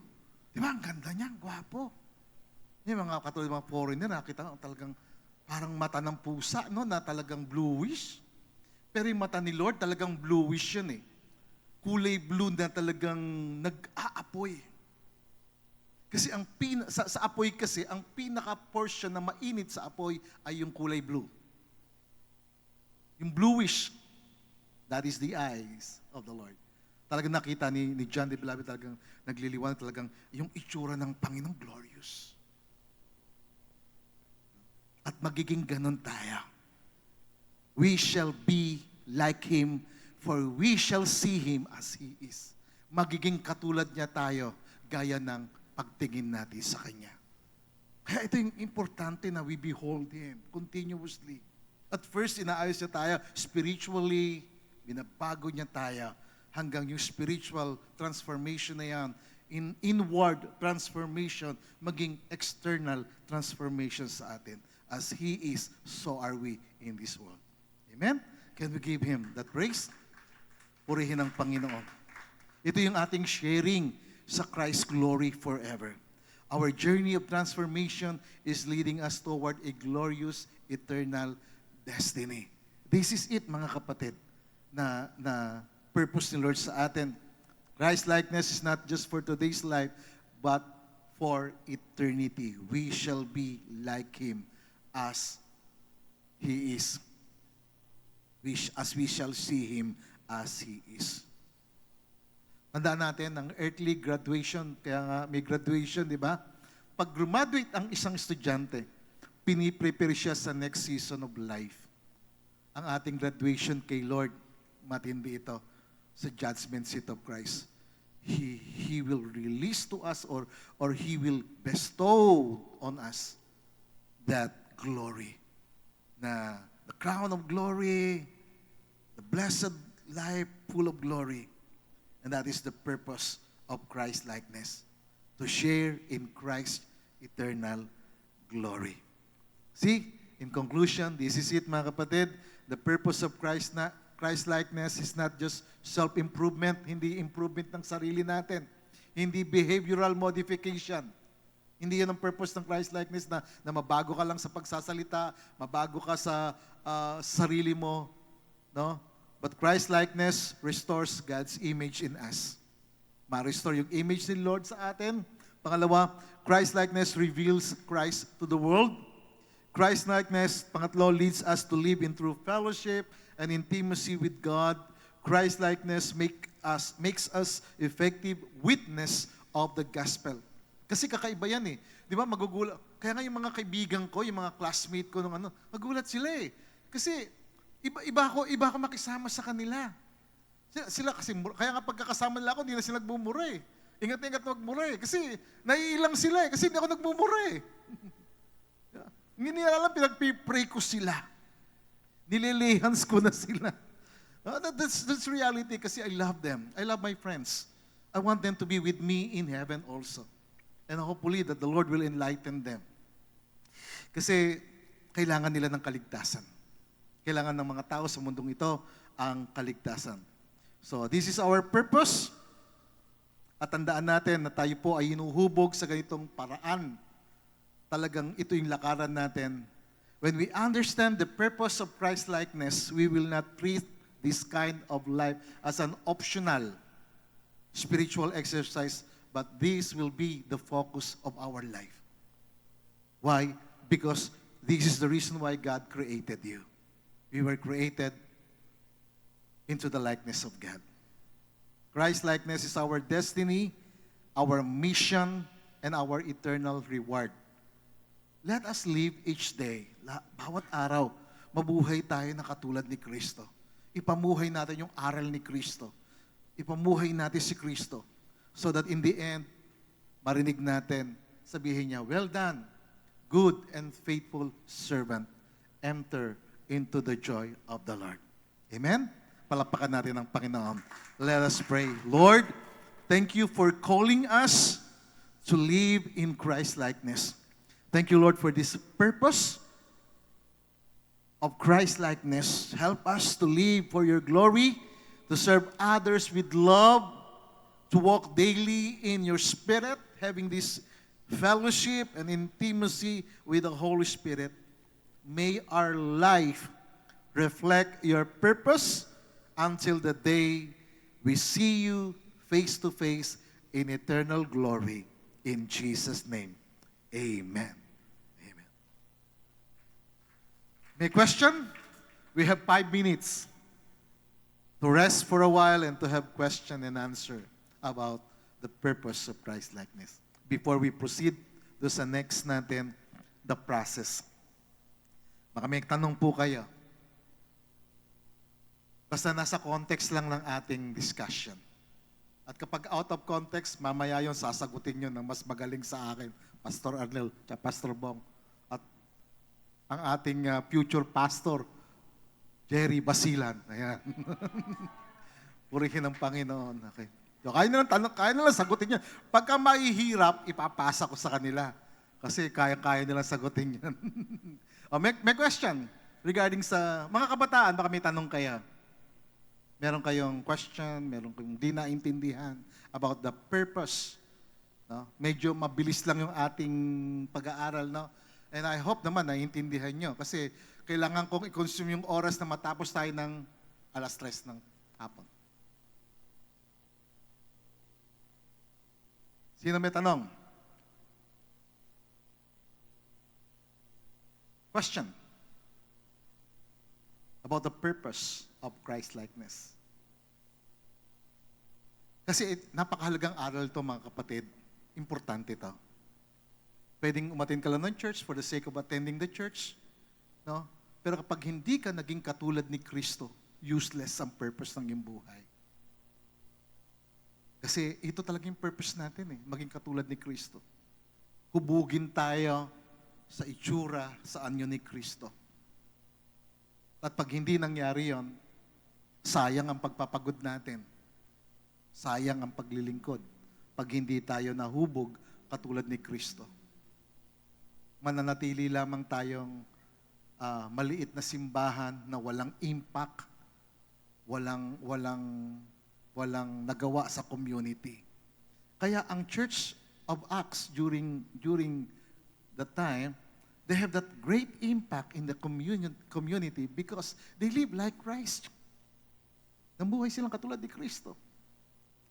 Di ba? Ang ganda niya, ang gwapo. Yung mga katulad mga foreigner, nakakita nga talagang parang mata ng pusa, no? Na talagang bluish. Pero yung mata ni Lord talagang bluish yun eh. Kulay blue na talagang nag-aapoy. Kasi sa apoy kasi, ang pinaka-portion na mainit sa apoy ay yung kulay blue. Yung bluish, that is the eyes of the Lord. Talagang nakita ni John the Beloved, talagang nagliliwanag talagang yung itsura ng Panginoong glorious. At magiging ganun tayo. We shall be like Him, for we shall see Him as He is. Magiging katulad niya tayo, gaya ng pagtingin natin sa Kanya. Kaya ito yung importante na we behold Him continuously. At first, inaayos niya tayo spiritually, binabago niya tayo, hanggang yung spiritual transformation na yan, inward transformation, maging external transformation sa atin. As He is, so are we in this world. Amen? Can we give Him that praise? Purihin ang Panginoon. Ito yung ating sharing sa Christ's glory forever. Our journey of transformation is leading us toward a glorious, eternal destiny. This is it, mga kapatid, na purpose ni Lord sa atin. Christ-likeness is not just for today's life, but for eternity. We shall be like Him as He is. As we shall see Him as He is. Tandaan natin, ang earthly graduation, kaya nga may graduation, di ba? Pag graduate ang isang estudyante, piniprepare siya sa next season of life. Ang ating graduation kay Lord, matindi ito, sa judgment seat of Christ. He will release to us or He will bestow on us that glory. Na the crown of glory, the blessed life full of glory. And that is the purpose of Christ-likeness, to share in Christ's eternal glory. See, in conclusion, this is it, mga kapatid. The purpose of Christ-likeness is not just self-improvement, hindi improvement ng sarili natin, hindi behavioral modification. Hindi yan ang purpose ng Christ-likeness na mabago ka lang sa pagsasalita, mabago ka sa sarili mo, no? But Christ-likeness restores God's image in us. Ma-restore yung image ni Lord sa atin. Pangalawa, Christ-likeness reveals Christ to the world. Christ-likeness, pangatlo, leads us to live in true fellowship and intimacy with God. Christ-likeness makes us effective witness of the gospel. Kasi kakaiba yan eh. Di ba, magugulat. Kaya nga yung mga kaibigan ko, yung mga classmate ko, magulat sila eh. Kasi iba ako makisama sa kanila. Sila kasi, kaya nga pagkakasama nila ako, hindi na sila nagmumura eh. Ingat-ingat magmura eh. Kasi naiilang sila eh. Kasi hindi ako nagmumura eh. Hindi nila alam, pinagpipray ko sila. Nililihans ko na sila. That's reality kasi I love them. I love my friends. I want them to be with me in heaven also. And hopefully that the Lord will enlighten them. Kasi kailangan nila ng kaligtasan. Kailangan ng mga tao sa mundong ito ang kaligtasan. So this is our purpose. At tandaan natin na tayo po ay hinuhubog sa ganitong paraan. Talagang ito yung lakaran natin. When we understand the purpose of Christ-likeness, we will not treat this kind of life as an optional spiritual exercise, but this will be the focus of our life. Why? Because this is the reason why God created you. We were created into the likeness of God. Christ-likeness is our destiny, our mission, and our eternal reward. Let us live each day, bawat araw, mabuhay tayo na katulad ni Kristo. Ipamuhay natin yung aral ni Kristo. Ipamuhay natin si Kristo. So that in the end, marinig natin, sabihin niya, well done, good and faithful servant, enter into the joy of the Lord. Amen? Palapakan natin ang Panginoon. Let us pray. Lord, thank you for calling us to live in Christ-likeness. Thank you, Lord, for this purpose of Christ-likeness. Help us to live for your glory, to serve others with love, to walk daily in your Spirit, having this fellowship and intimacy with the Holy Spirit. May our life reflect your purpose until the day we see you face to face in eternal glory. In Jesus' name, amen. Amen. May question? We have 5 minutes to rest for a while and to have question and answer about the purpose of Christ-likeness. Before we proceed to sa next natin, the process. Baka may tanong po kayo. Basta nasa context lang ng ating discussion. At kapag out of context, mamaya yung sasagutin nyo ng mas magaling sa akin, Pastor Arnel, at Pastor Bong, at ang ating future pastor, Jerry Basilan. Ayan. Purihin ang Panginoon. Okay. So, kaya nilang sagutin yan. Pagka mahihirap, ipapasa ko sa kanila. Kasi kaya nilang sagutin yan. May question regarding sa mga kabataan, baka may tanong kaya. Meron kayong question, meron kayong di naintindihan about the purpose. No? Medyo mabilis lang yung ating pag-aaral. No? And I hope naman naiintindihan nyo. Kasi kailangan kong i-consume yung oras na matapos tayo ng 3:00 ng hapon. Sino may tanong? Question about the purpose of Christ-likeness. Kasi napakahalagang aral ito, mga kapatid. Importante ito. Pwedeng umattend ka lang ng church for the sake of attending the church. No? Pero kapag hindi ka naging katulad ni Kristo, useless ang purpose ng iyong buhay. Kasi ito talaga yung purpose natin maging katulad ni Kristo. Hubugin tayo sa itsura, sa anyo ni Kristo. At pag hindi nangyari yon, sayang ang pagpapagod natin. Sayang ang paglilingkod pag hindi tayo nahubog katulad ni Kristo. Mananatili lamang tayong maliit na simbahan na walang impact, walang nagawa sa community. Kaya ang Church of Acts during the time, they have that great impact in the community because they live like Christ. Namuhay silang katulad ni Kristo.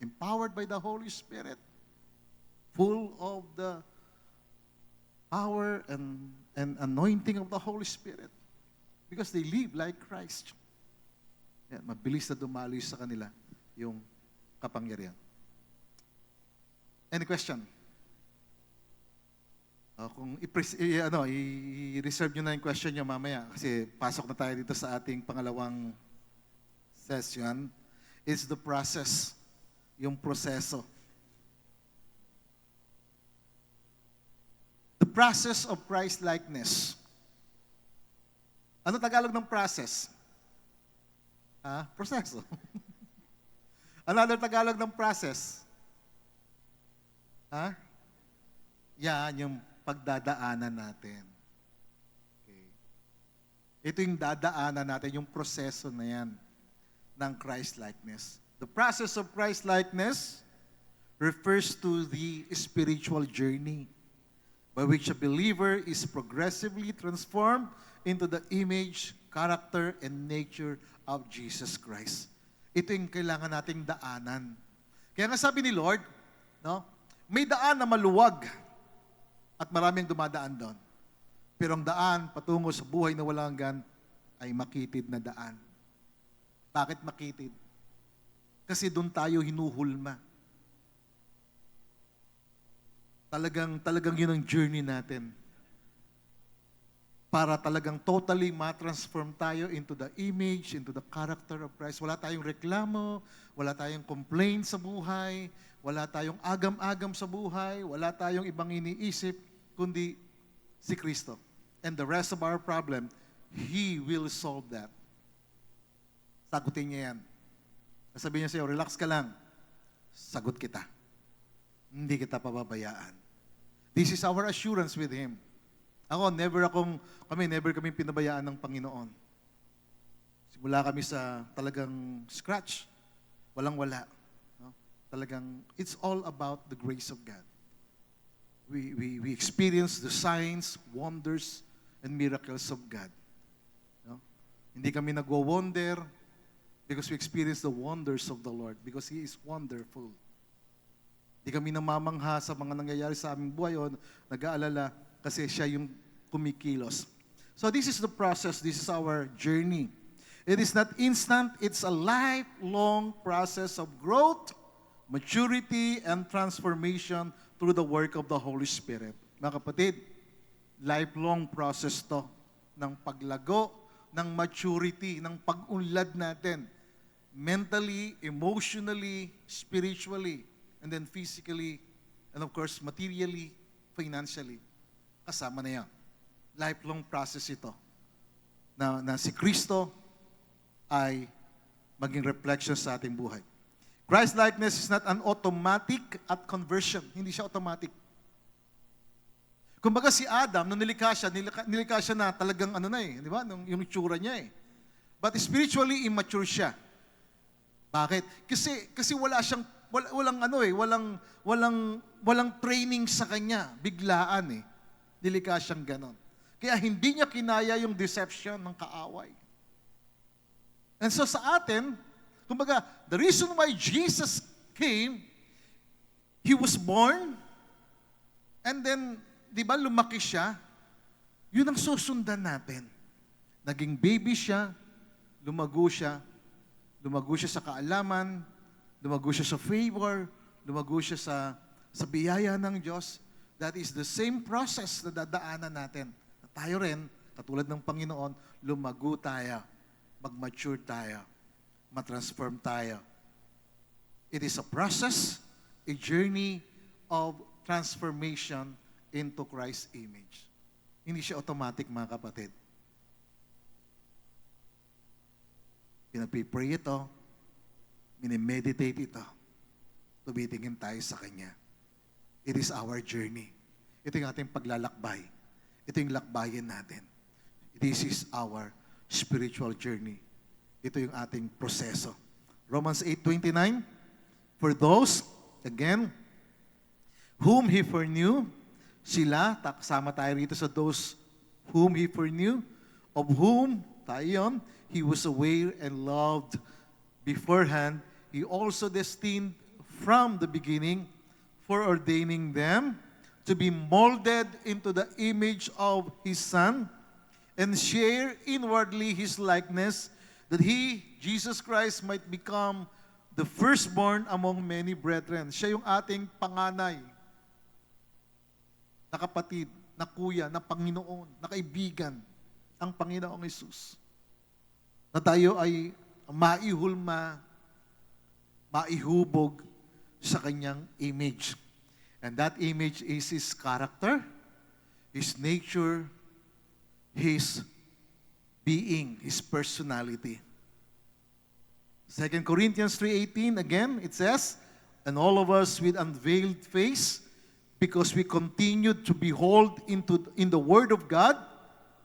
Empowered by the Holy Spirit. Full of the power and and anointing of the Holy Spirit because they live like Christ. Yan, mabilis na dumaloy sa kanila yung kapangyarihan. Any question? Kung i-reserve nyo na yung question nyo mamaya kasi pasok na tayo dito sa ating pangalawang session. It's the process, yung proseso. The process of Christ-likeness. Ano Tagalog ng process? Proseso. Another Tagalog ng process? Yan, yung pagdadaanan natin. Okay. Ito yung dadaanan natin, yung proseso na yan ng Christ-likeness. The process of Christ-likeness refers to the spiritual journey by which a believer is progressively transformed into the image, character, and nature of Jesus Christ. Ito yung kailangan nating daanan. Kaya nga sabi ni Lord, no, may daan na maluwag at maraming dumadaan doon. Pero ang daan patungo sa buhay na walang hanggan ay makitid na daan. Bakit makitid? Kasi doon tayo hinuhulma. Talagang yun ang journey natin. Para talagang totally matransform tayo into the image, into the character of Christ. Wala tayong reklamo, wala tayong complaint sa buhay, wala tayong agam-agam sa buhay, wala tayong ibang iniisip, kundi si Kristo. And the rest of our problem, He will solve that. Sagutin niya yan. Sabihin niya sa'yo, relax ka lang. Sagot kita. Hindi kita pababayaan. This is our assurance with Him. Never kami pinabayaan ng Panginoon. Simula kami sa talagang scratch. Walang-wala. No? Talagang, it's all about the grace of God. We experience the signs, wonders, and miracles of God. No? Hindi kami nagwo-wonder because we experience the wonders of the Lord because He is wonderful. Hindi kami namamangha sa mga nangyayari sa aming buhay o nag-aalala kasi siya yung kumikilos. So this is the process. This is our journey. It is not instant. It's a lifelong process of growth, maturity, and transformation through the work of the Holy Spirit. Mga kapatid, lifelong process to ng paglago, ng maturity, ng pag-unlad natin. Mentally, emotionally, spiritually, and then physically, and of course, materially, financially. Kasama na yan. Lifelong process ito. Na si Kristo ay maging reflection sa ating buhay. Christ-likeness is not an automatic at conversion. Hindi siya automatic. Kumbaga si Adam, nung nilikha siya na talagang di ba? Yung itsura niya eh. But spiritually immature siya. Bakit? Kasi walang training sa kanya, biglaan eh. Nilikha siyang ganon. Kaya hindi niya kinaya yung deception ng kaaway. And so sa atin, kumbaga, the reason why Jesus came, He was born, and then, di ba, lumaki siya, yun ang susundan natin. Naging baby siya, lumago siya sa kaalaman, lumago siya sa favor, lumago siya sa biyaya ng Diyos. That is the same process na dadaanan natin. Tayo rin, katulad ng Panginoon, lumago tayo, mag-mature tayo, matransform tayo. It is a process, a journey of transformation into Christ's image. Hindi siya automatic, mga kapatid. Pinag-pray ito, minimeditate ito, tumitingin tayo sa Kanya. It is our journey. Ito yung ating paglalakbay. Ito yung lakbayin natin. This is our spiritual journey. Ito yung ating proseso. Romans 8:29, for those, again, whom He foreknew, sila, kasama tayo rito sa those whom He foreknew, of whom, tayo yun, He was aware and loved beforehand, He also destined from the beginning for ordaining them to be molded into the image of His Son, and share inwardly His likeness, that He, Jesus Christ, might become the firstborn among many brethren. Siya yung ating panganay, na kapatid, na kuya, na Panginoon, na kaibigan, ang Panginoong Hesus. Na tayo ay maihulma, maihubog sa Kanyang image. And that image is His character, His nature, His being, His personality. 2 Corinthians 3:18, again, it says, and all of us with unveiled face, because we continue to behold in the Word of God,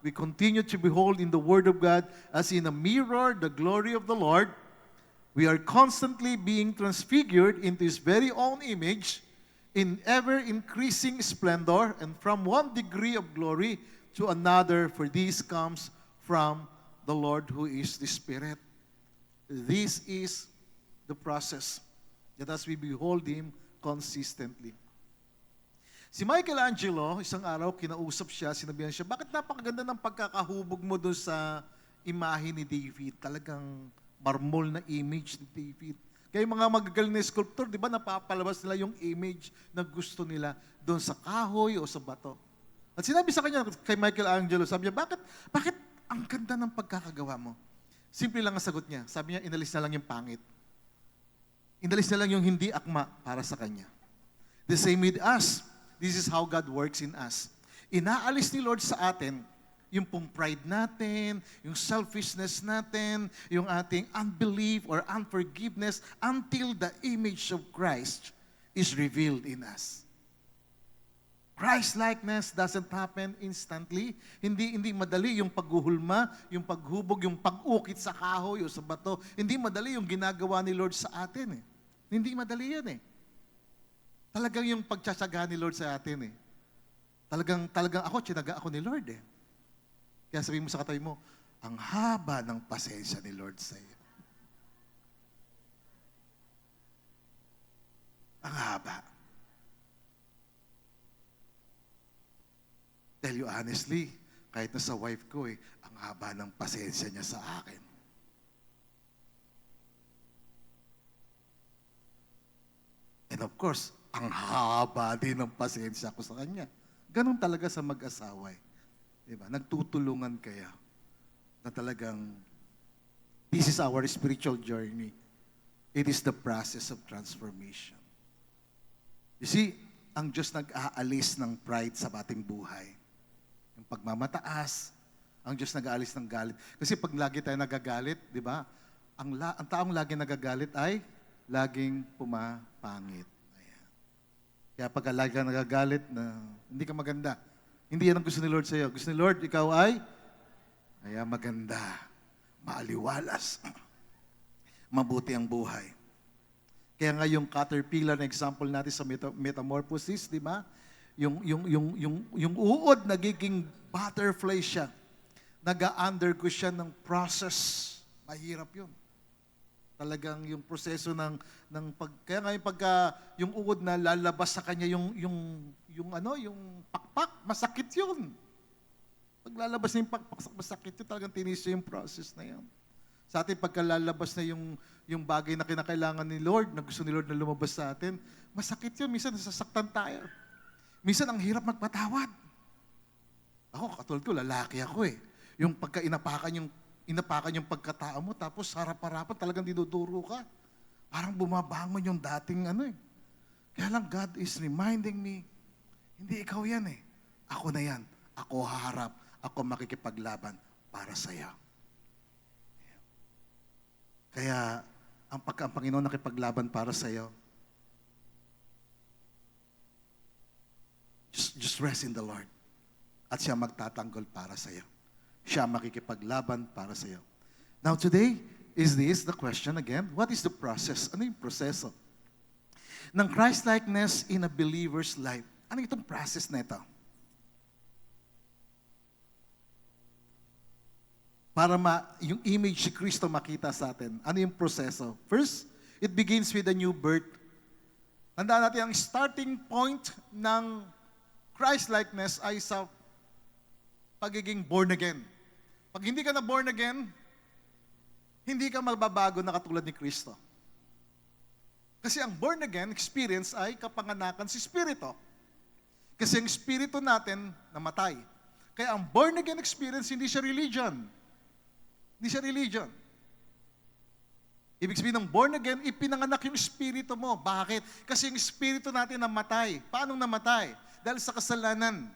we continue to behold in the Word of God as in a mirror the glory of the Lord. We are constantly being transfigured into His very own image in ever-increasing splendor, and from one degree of glory to another, for this comes from the Lord who is the Spirit. This is the process that as we behold Him consistently. Si Michelangelo, isang araw, kinausap siya, sinabihan siya, bakit napakaganda ng pagkakahubog mo doon sa imahe ni David? Talagang marmol na image ni David. Kaya mga magagaling na sculptor, di ba, napapalabas nila yung image na gusto nila doon sa kahoy o sa bato. At sinabi sa kanya, kay Michelangelo, sabi niya, bakit ang ganda ng pagkakagawa mo? Simple lang ang sagot niya. Sabi niya, inalis na lang yung pangit. Inalis na lang yung hindi akma para sa kanya. The same with us. This is how God works in us. Inaalis ni Lord sa atin yung pong pride natin, yung selfishness natin, yung ating unbelief or unforgiveness until the image of Christ is revealed in us. Christ-likeness doesn't happen instantly. Hindi madali yung paghuhulma, yung paghubog, yung pag-ukit sa kahoy o sa bato. Hindi madali yung ginagawa ni Lord sa atin. Hindi madali yan . Talagang yung pagtsatsaga ni Lord sa atin . Talagang ako, tsinaga ako ni Lord . Kaya sabihin mo sa katabi mo, ang haba ng pasensya ni Lord sa iyo. Ang haba. Tell you honestly, kahit na sa wife ko ang haba ng pasensya niya sa akin. And of course, ang haba din ng pasensya ko sa kanya. Ganun talaga sa mag-asawa . Diba? Nagtutulungan kaya na talagang this is our spiritual journey. It is the process of transformation. You see, ang Diyos nag-aalis ng pride sa ating buhay. Yung pagmamataas, ang Diyos nag-aalis ng galit. Kasi pag lagi tayo nagagalit, di ba? Ang taong lagi nagagalit ay laging pumapangit. Ayan. Kaya pag lagi ka nagagalit na hindi ka maganda, hindi yan ang gusto ni Lord sa iyo. Gusto ni Lord, ikaw ay maganda, maaliwalas, mabuti ang buhay. Kaya nga yung caterpillar na example natin sa metamorphosis, di ba? Yung uod nagiging butterfly siya. Nag-undergo siya ng process. Mahirap yun. Talagang yung proseso kaya nga yung uod na lalabas sa kanya yung pakpak, masakit yun. Pag lalabas na yung pakpak, masakit yun, talagang tinis yung process na yun. Sa atin, pagka lalabas na yung bagay na kinakailangan ni Lord, na gusto ni Lord na lumabas sa atin, masakit yun. Minsan nasasaktan tayo. Minsan ang hirap magpatawad. Ako, katulad ko, lalaki ako . Yung pagka inapakan yung pagkatao mo, tapos harap-harapan talagang dinuduro ka. Parang bumabangon yung dating Kaya lang, God is reminding me, hindi ikaw yan . Ako na yan. Ako haharap. Ako makikipaglaban para sa'yo. Kaya, ang Panginoon nakipaglaban para sa'yo, just rest in the Lord. At siya magtatanggol para sa'yo. Siya makikipaglaban para sa'yo. Now today, is this the question again? What is the process? Ano yung proseso ng Christ-likeness in a believer's life? Ano itong process na ito? Para yung image si Kristo makita sa atin. Ano yung proseso? First, it begins with a new birth. Tandaan natin, ang starting point ng Christ-likeness ay sa pagiging born again. Pag hindi ka na born again, hindi ka magbabago na katulad ni Kristo. Kasi ang born again experience ay kapanganakan si Espiritu. Kasi ang Espiritu natin namatay. Kaya ang born again experience, hindi siya religion. Hindi siya religion. Ibig sabihin ng born again, ipinanganak yung Espiritu mo. Bakit? Kasi yung Espiritu natin namatay. Paano namatay? Dahil sa kasalanan.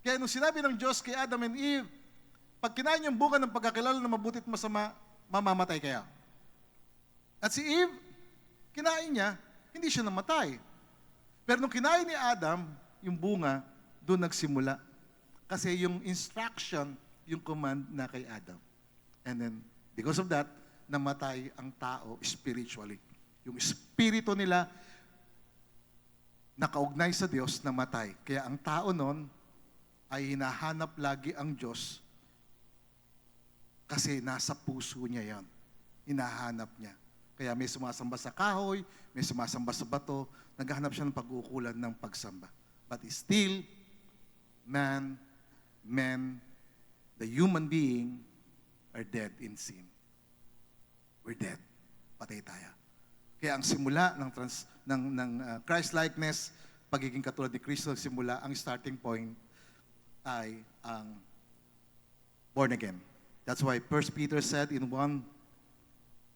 Kaya nung sinabi ng Diyos kay Adam and Eve, pag kinain yung bunga ng pagkakilala na mabuti at masama, mamamatay kaya. At si Eve, kinain niya, hindi siya namatay. Pero nung kinain ni Adam, yung bunga, doon nagsimula. Kasi yung instruction, yung command na kay Adam. And then, because of that, namatay ang tao spiritually. Yung espiritu nila, nakaugnay sa Diyos, namatay. Kaya ang tao nun, ay hinahanap lagi ang Diyos kasi nasa puso niya yan. Hinahanap niya. Kaya may sumasamba sa kahoy, may sumasamba sa bato, naghahanap siya ng pag-uukulan ng pagsamba. But still, man, the human being are dead in sin. We're dead. Patay tayo. Kaya ang simula ng Christ-likeness, pagiging katulad ni Kristo, simula, ang starting point ay ang born again. That's why 1 Peter said in 1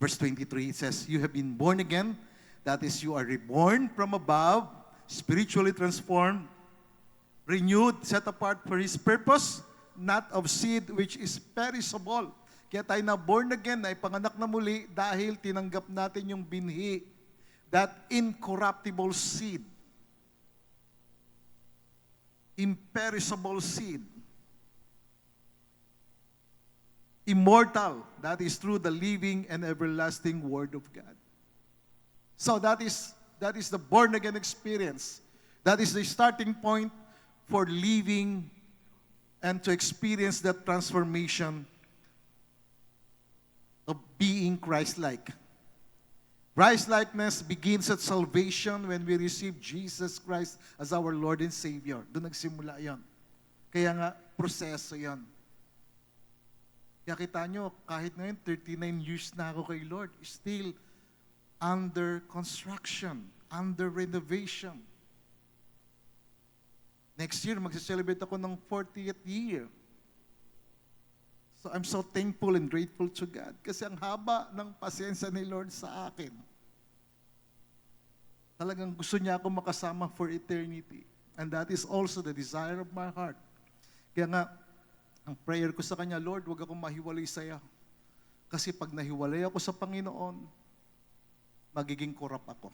verse 23, it says, you have been born again. That is, you are reborn from above, spiritually transformed, renewed, set apart for His purpose, not of seed which is perishable. Kaya tayo na born again, na ipanganak na muli dahil tinanggap natin yung binhi, that incorruptible seed, imperishable seed, immortal, that is through the living and everlasting Word of God. So that is the born again experience. That is the starting point for living and to experience that transformation of being Christ-like. Christ-likeness begins at salvation when we receive Jesus Christ as our Lord and Savior. Doon nagsimula yon. Kaya nga, proseso yon. Kaya kita nyo, kahit ngayon, 39 years na ako kay Lord, still under construction, under renovation. Next year, mag-celebrate ako ng 40th year. So I'm so thankful and grateful to God kasi ang haba ng pasensya ni Lord sa akin. Talagang gusto niya ako makasama for eternity. And that is also the desire of my heart. Kaya nga, ang prayer ko sa Kanya, Lord, huwag akong mahiwalay sa iyo. Kasi pag nahiwalay ako sa Panginoon, magiging kurap ako.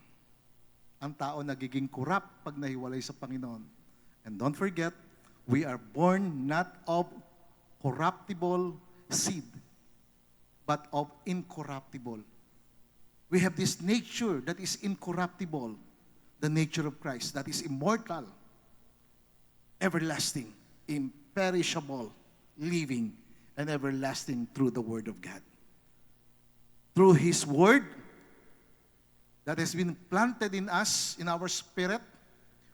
Ang tao nagiging kurap pag nahiwalay sa Panginoon. And don't forget, we are born not of corruptible seed, but of incorruptible. We have this nature that is incorruptible, the nature of Christ, that is immortal, everlasting, imperishable, living, and everlasting through the Word of God. Through His Word that has been planted in us, in our spirit,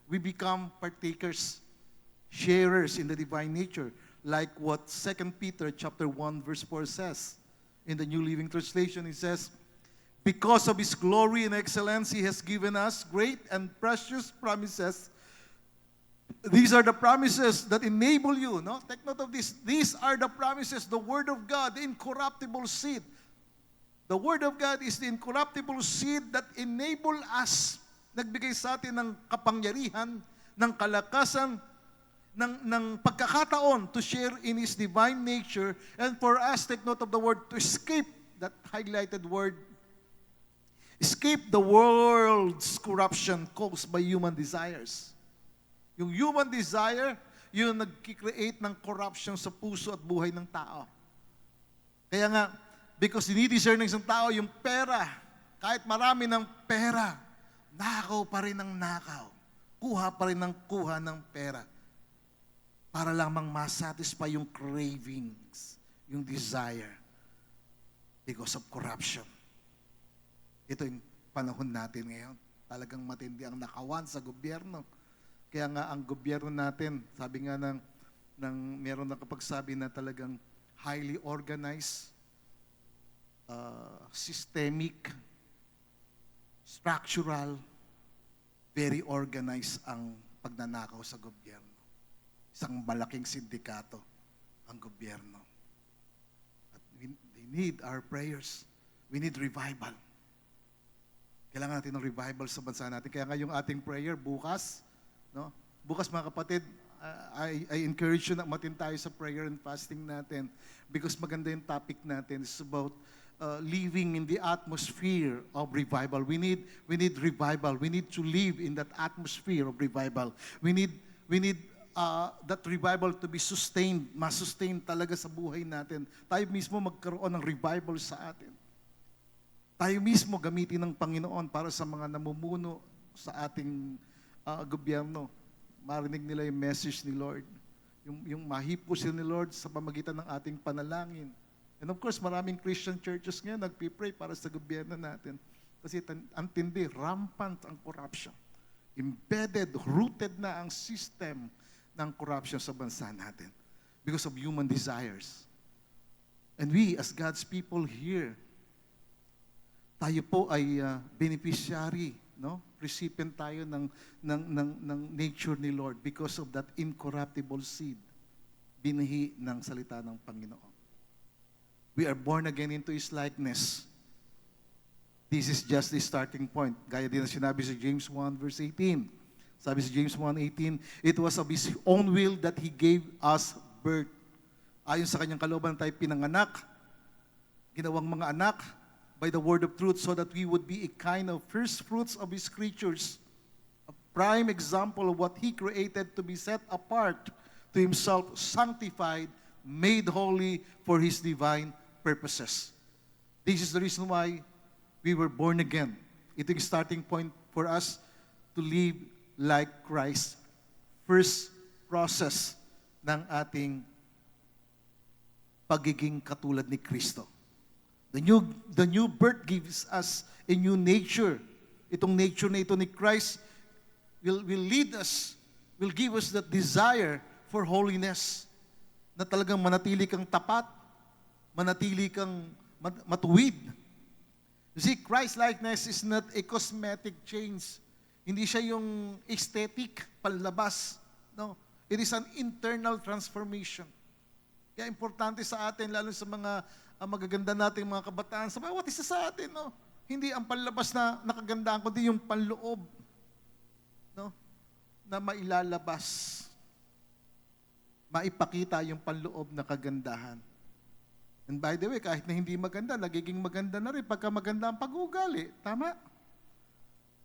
we become partakers, sharers in the divine nature, like what 2 Peter chapter 1 verse 4 says. In the New Living Translation, it says, because of His glory and excellence, He has given us great and precious promises. These are the promises that enable you, no? Take note of this. These are the promises, the Word of God, the incorruptible seed. The Word of God is the incorruptible seed that enable us, nagbigay sa atin ng kapangyarihan, ng kalakasan, ng pagkakataon to share in His divine nature, and for us, take note of the word, to escape, that highlighted word, escape the world's corruption caused by human desires. Yung human desire, yun nag-create ng corruption sa puso at buhay ng tao. Kaya nga, because dinidesire ng isang tao yung pera, kahit marami ng pera, nakaw pa rin ng nakaw. Kuha pa rin ng kuha ng pera. Para lamang masatisfy yung cravings, yung desire, because of corruption. Ito yung panahon natin ngayon. Talagang matindi ang nakawan sa gobyerno. Kaya nga ang gobyerno natin, sabi nga meron na kapagsabi na talagang highly organized, systemic, structural, very organized ang pagnanakaw sa gobyerno. Isang malaking sindikato ang gobyerno. At we need our prayers. We need revival. Kailangan natin ng revival sa bansa natin. Kaya nga yung ating prayer bukas, no? Bukas mga kapatid, I encourage you na matin tayo sa prayer and fasting natin because maganda yung topic natin. It's about living in the atmosphere of revival. We need revival. We need to live in that atmosphere of revival. We need that revival to be sustained, ma-sustain talaga sa buhay natin. Tayo mismo magkaroon ng revival sa atin. Tayo mismo gamitin ng Panginoon para sa mga namumuno sa ating gobyerno. Marinig nila yung message ni Lord. Yung mahipo sila ni Lord sa pamagitan ng ating panalangin. And of course, maraming Christian churches ngayon nagpipray para sa gobyerno natin. Kasi ang tindi, rampant ang corruption. Embedded, rooted na ang system ng corruption sa bansa natin because of human desires. And we, as God's people here, tayo po ay beneficiary, no? Recipient tayo ng nature ni Lord because of that incorruptible seed, binhi ng salita ng Panginoon. We are born again into His likeness. This is just the starting point. Gaya din na sinabi sa James 1 verse 18. Sabi sa James 1:18, it was of His own will that He gave us birth. Ayon sa kanyang kalooban tayo pinanganak, ginawang mga anak by the word of truth so that we would be a kind of first fruits of His creatures. A prime example of what He created to be set apart to Himself, sanctified, made holy for His divine purposes. This is the reason why we were born again. Ito yung starting point for us to live like Christ. First process ng ating pagiging katulad ni Kristo. The new birth gives us a new nature. Itong nature na ito ni Christ will lead us, will give us that desire for holiness, na talagang manatili kang tapat, manatili kang matuwid. You see, Christ-likeness is not a cosmetic change. Hindi siya yung aesthetic, panlabas. No. It is an internal transformation. Kaya importante sa atin, lalo sa mga magaganda nating mga kabataan, sa bawat isa sa atin, no? Hindi ang panlabas na nakagandaan, kundi yung panloob, no? Na mailalabas. Maipakita yung panloob na kagandahan. And by the way, kahit na hindi maganda, nagiging maganda na rin pagka maganda ang pag-uugali. Tama?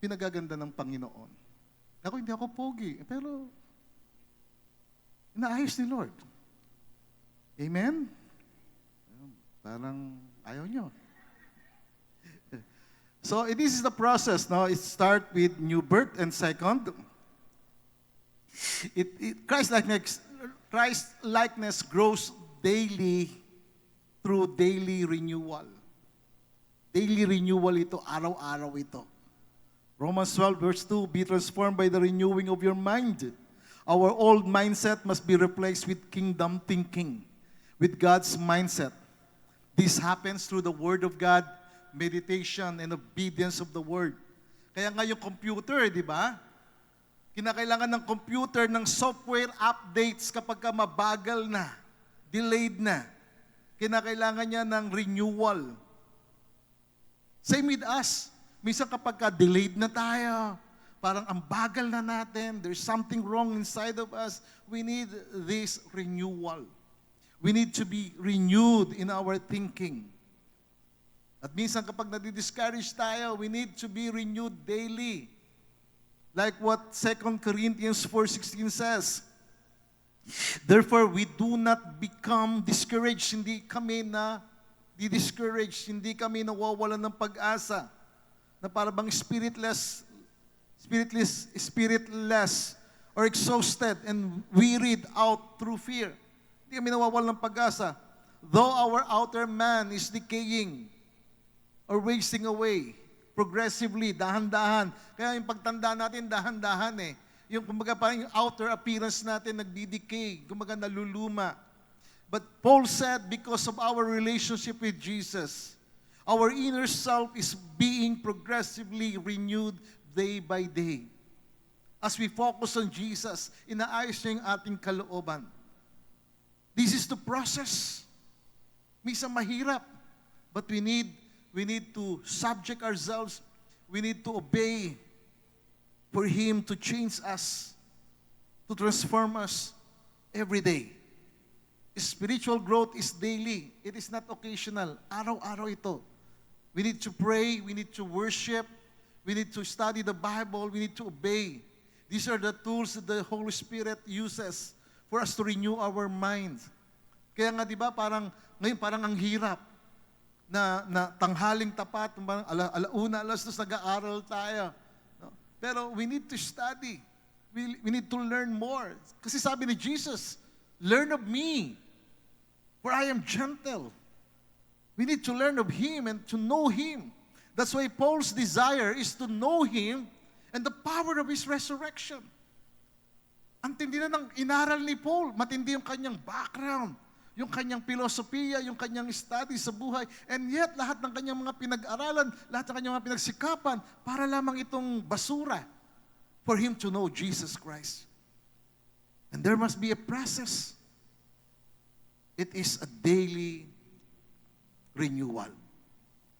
Pinagaganda ng Panginoon. Ako, hindi ako pogi, pero inaayos ni Lord. Amen? Parang ayaw nyo. So, this is the process. No? It starts with new birth, and second, Christ-likeness grows daily through daily renewal. Daily renewal ito, araw-araw ito. Romans 12 verse 2, be transformed by the renewing of your mind. Our old mindset must be replaced with kingdom thinking, with God's mindset. This happens through the Word of God, meditation, and obedience of the Word. Kaya nga yung computer, di ba? Kinakailangan ng computer ng software updates kapag ka mabagal na, delayed na. Kinakailangan niya ng renewal. Same with us. Minsan kapag ka delayed na tayo, parang ang bagal na natin, there's something wrong inside of us, we need this renewal. We need to be renewed in our thinking. At minsan kapag nadi-discourage tayo, we need to be renewed daily. Like what 2 Corinthians 4:16 says, therefore, we do not become discouraged. Hindi kami na di-discouraged. Hindi kami nawawalan ng pag-asa. Na para bang spiritless, or exhausted and wearied out through fear. Hindi kami nawawalan ng pag-asa. Though our outer man is decaying or wasting away, progressively, dahan-dahan. Kaya yung pagtanda natin, dahan-dahan eh. yung kumbaga parang yung outer appearance natin nagdi-decay, kumbaga naluluma. But Paul said, because of our relationship with Jesus, our inner self is being progressively renewed day by day. As we focus on Jesus, inaayos niya yung ating kalooban. This is the process. Minsan mahirap, but we need to subject ourselves. We need to obey for Him to change us, to transform us every day. Spiritual growth is daily. It is not occasional. Araw-araw ito. We need to pray. We need to worship. We need to study the Bible. We need to obey. These are the tools that the Holy Spirit uses for us to renew our minds. Kaya nga, di ba, ngayon parang ang hirap na tanghaling tapat, parang alauna, alas dos, nag-aaral tayo. No? Pero we need to study. We need to learn more. Kasi sabi ni Jesus, learn of me, for I am gentle. We need to learn of Him and to know Him. That's why Paul's desire is to know Him and the power of His resurrection. Ang tindi na ng inaral ni Paul, matindi yung kanyang background, yung kanyang filosofiya, yung kanyang study sa buhay, and yet lahat ng kanyang mga pinag-aralan, lahat ng kanyang mga pinagsikapan, para lamang itong basura for him to know Jesus Christ. And there must be a process. It is a daily renewal.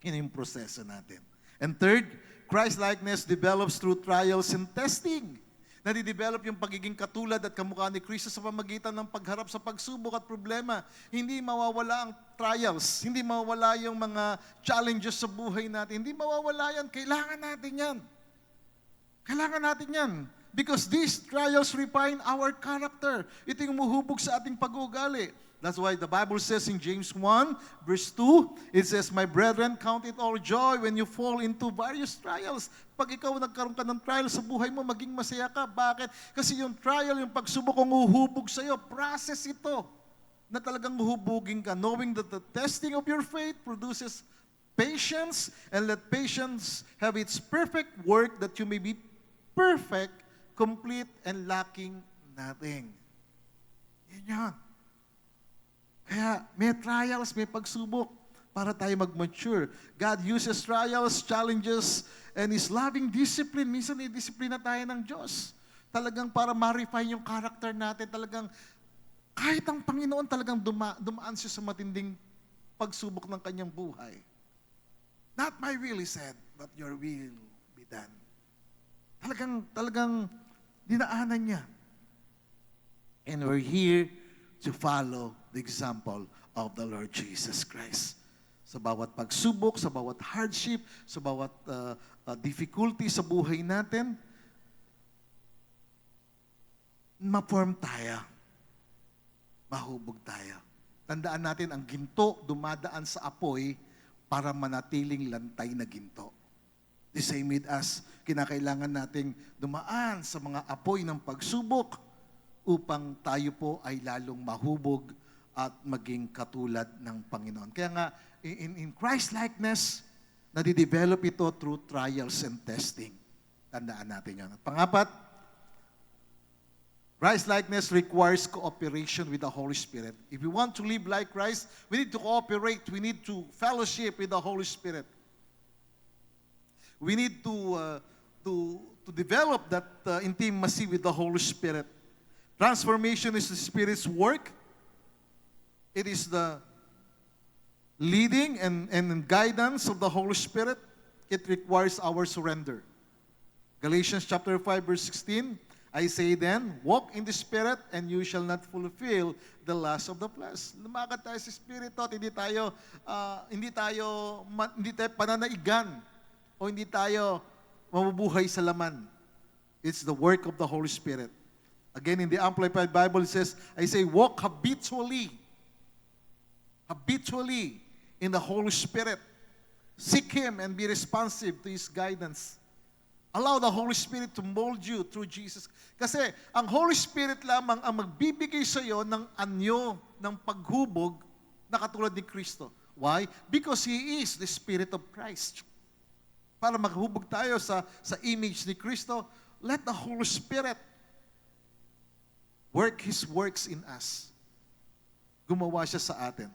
Yun yung proseso natin. And third, Christ-likeness develops through trials and testing. Nadidevelop yung pagiging katulad at kamukha ni Kristo sa pamagitan ng pagharap sa pagsubok at problema. Hindi mawawala ang trials, hindi mawawala yung mga challenges sa buhay natin. Hindi mawawala yan. Kailangan natin yan. Kailangan natin yan. Because these trials refine our character. Ito yung muhubog sa ating pag-uugali. That's why the Bible says in James 1, verse 2, it says, "My brethren, count it all joy when you fall into various trials." Pag ikaw nagkaroon ka ng trial sa buhay mo, maging masaya ka. Bakit? Kasi yung trial, yung pagsubok kung uhubog sa'yo, process ito na talagang uhubugin ka, knowing that the testing of your faith produces patience, and let patience have its perfect work, that you may be perfect, complete, and lacking nothing. Yan yan. Kaya may trials, may pagsubok para tayo mag-mature. God uses trials, challenges, and His loving discipline. Minsan i-discipline na tayo ng Diyos. Talagang para ma-refine yung character natin. Talagang kahit ang Panginoon talagang dumaan siya sa matinding pagsubok ng kanyang buhay. Not my will, He said, but your will be done. Talagang dinaanan niya. And we're here to follow the example of the Lord Jesus Christ. Sa bawat pagsubok, sa bawat hardship, sa bawat difficulty sa buhay natin, ma-form tayo. Mahubog tayo. Tandaan natin, ang ginto dumadaan sa apoy para manatiling lantay na ginto. The same with us, kinakailangan nating dumaan sa mga apoy ng pagsubok upang tayo po ay lalong mahubog at maging katulad ng Panginoon. Kaya nga, in Christ-likeness, nadidevelop ito through trials and testing. Tandaan natin yun. At pangapat, Christ-likeness requires cooperation with the Holy Spirit. If we want to live like Christ, we need to cooperate. We need to fellowship with the Holy Spirit. We need to develop that intimacy with the Holy Spirit. Transformation is the Spirit's work. It is the leading and guidance of the Holy Spirit. It requires our surrender. Galatians chapter 5, verse 16, I say then, walk in the Spirit, and you shall not fulfill the lust of the flesh. Lumakad tayo sa Espiritu at hindi tayo pananaigan o hindi tayo mabubuhay sa laman. It's the work of the Holy Spirit. Again, in the Amplified Bible, it says, I say, walk habitually in the Holy Spirit. Seek Him and be responsive to His guidance. Allow the Holy Spirit to mold you through Jesus. Kasi ang Holy Spirit lamang ang magbibigay sa iyo ng anyo, ng paghubog na katulad ni Kristo. Why? Because He is the Spirit of Christ. Para maghubog tayo sa image ni Kristo, let the Holy Spirit work His works in us. Gumawa siya sa atin.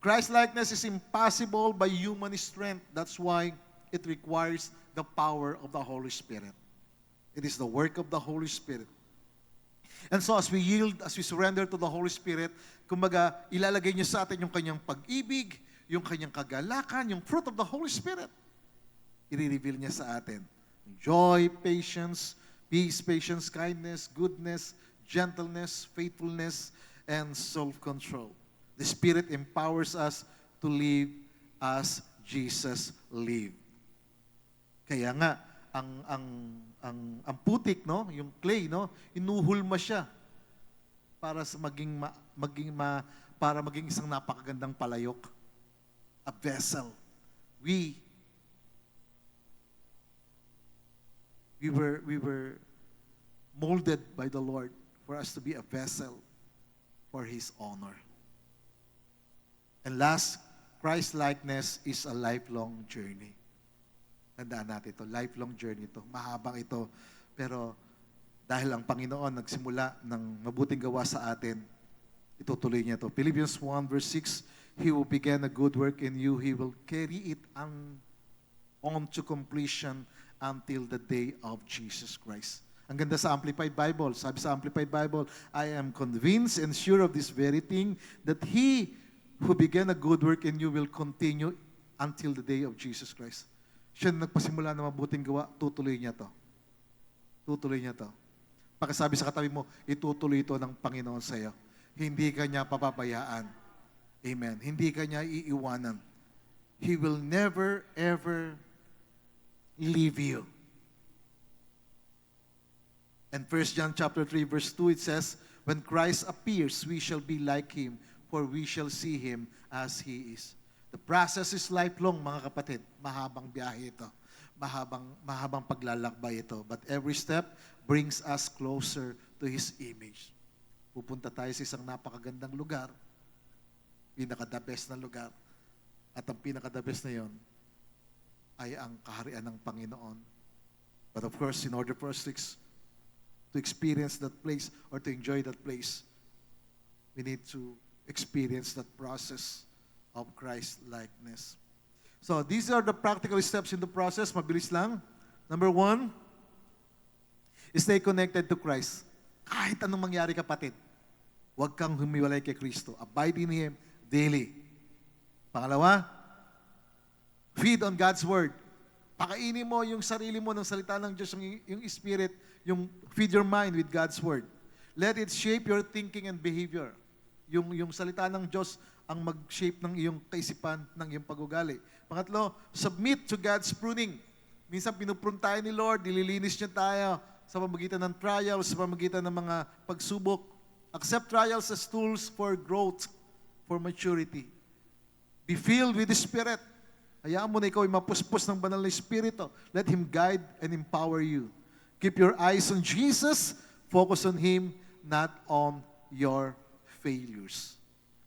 Christ-likeness is impossible by human strength. That's why it requires the power of the Holy Spirit. It is the work of the Holy Spirit. And so as we yield, as we surrender to the Holy Spirit, kumbaga, ilalagay niya sa atin yung kanyang pag-ibig, yung kanyang kagalakan, yung fruit of the Holy Spirit. I-reveal niya sa atin. Joy, patience, peace, patience, kindness, goodness, gentleness, faithfulness, and self-control. The Spirit empowers us to live as Jesus lived. Kaya nga, ang putik, no, yung clay, no, inuhulma siya para sa para maging isang napakagandang palayok. A vessel. We were molded by the Lord for us to be a vessel for His honor. And last, Christ-likeness is a lifelong journey. Tandaan natin ito, lifelong journey ito. Mahabang ito. Pero dahil ang Panginoon nagsimula ng mabuting gawa sa atin, itutuloy niya ito. Philippians 1 verse 6, He who began a good work in you, He will carry it on to completion until the day of Jesus Christ. Ang ganda sa Amplified Bible. Sabi sa Amplified Bible, I am convinced and sure of this very thing, that He who began a good work in you will continue until the day of Jesus Christ. Siya na nagpasimula ng mabuting gawa, tutuloy niya to. Tutuloy niya to. Pagkasabi sa katabi mo, itutuloy ito ng Panginoon sa iyo. Hindi ka niya papabayaan. Amen. Hindi ka niya iiwanan. He will never, ever leave you. And 1 John chapter 3 verse 2, it says, when Christ appears, we shall be like Him, for we shall see Him as He is. The process is lifelong, mga kapatid. Mahabang biyahe ito. Mahabang paglalakbay ito. But every step brings us closer to His image. Pupunta tayo sa isang napakagandang lugar. Pinaka-the best na lugar. At ang pinaka-the best na yon ay ang kaharian ng Panginoon. But of course, in order for us to experience that place or to enjoy that place, we need to experience that process of Christ-likeness. So, these are the practical steps in the process. Mabilis lang. Number 1, stay connected to Christ. Kahit anong mangyari, kapatid, huwag kang humiwalay kay Kristo. Abide in Him daily. Pangalawa, feed on God's Word. Pakainin mo yung sarili mo ng salita ng Diyos, yung Spirit, yung feed your mind with God's Word. Let it shape your thinking and behavior. Yung salita ng Diyos ang mag-shape ng iyong kaisipan, ng iyong pag-ugali. Pangatlo, submit to God's pruning. Minsan pinuprune tayo ni Lord, nililinis niya tayo sa pamamagitan ng trials, sa pamamagitan ng mga pagsubok. Accept trials as tools for growth, for maturity. Be filled with the Spirit. Hayaan mo na ikaw ay mapuspos ng banal na Espiritu. Let Him guide and empower you. Keep your eyes on Jesus. Focus on Him, not on your failures.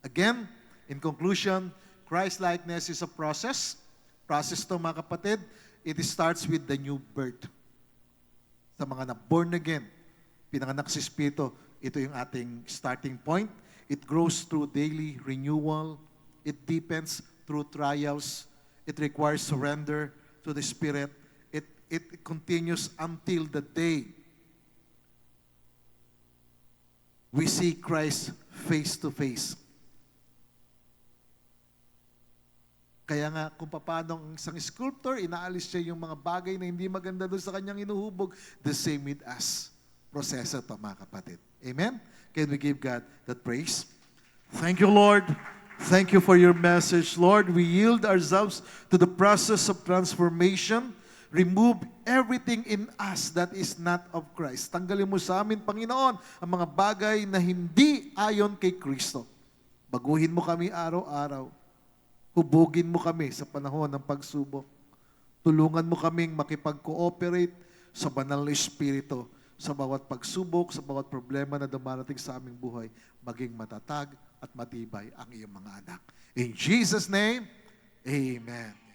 Again, in conclusion, Christ-likeness is a process. Process to, mga kapatid. It starts with the new birth. Sa mga na-born again, pinanganak sa Espiritu, ito yung ating starting point. It grows through daily renewal. It deepens through trials. It requires surrender to the Spirit. It continues until the day we see Christ face to face. Kaya nga, kung paano ang isang sculptor, inaalis siya yung mga bagay na hindi maganda doon sa kanyang inuhubog, the same with us. Proseso ito, mga kapatid. Amen? Can we give God that praise? Thank you, Lord. Thank you for your message, Lord. We yield ourselves to the process of transformation. Remove everything in us that is not of Christ. Tanggalin mo sa amin, Panginoon, ang mga bagay na hindi ayon kay Kristo. Baguhin mo kami araw-araw. Hubugin mo kami sa panahon ng pagsubok. Tulungan mo kaming makipag-cooperate sa banal na Espiritu sa bawat pagsubok, sa bawat problema na dumarating sa aming buhay, maging matatag at matibay ang iyong mga anak. In Jesus' name, Amen.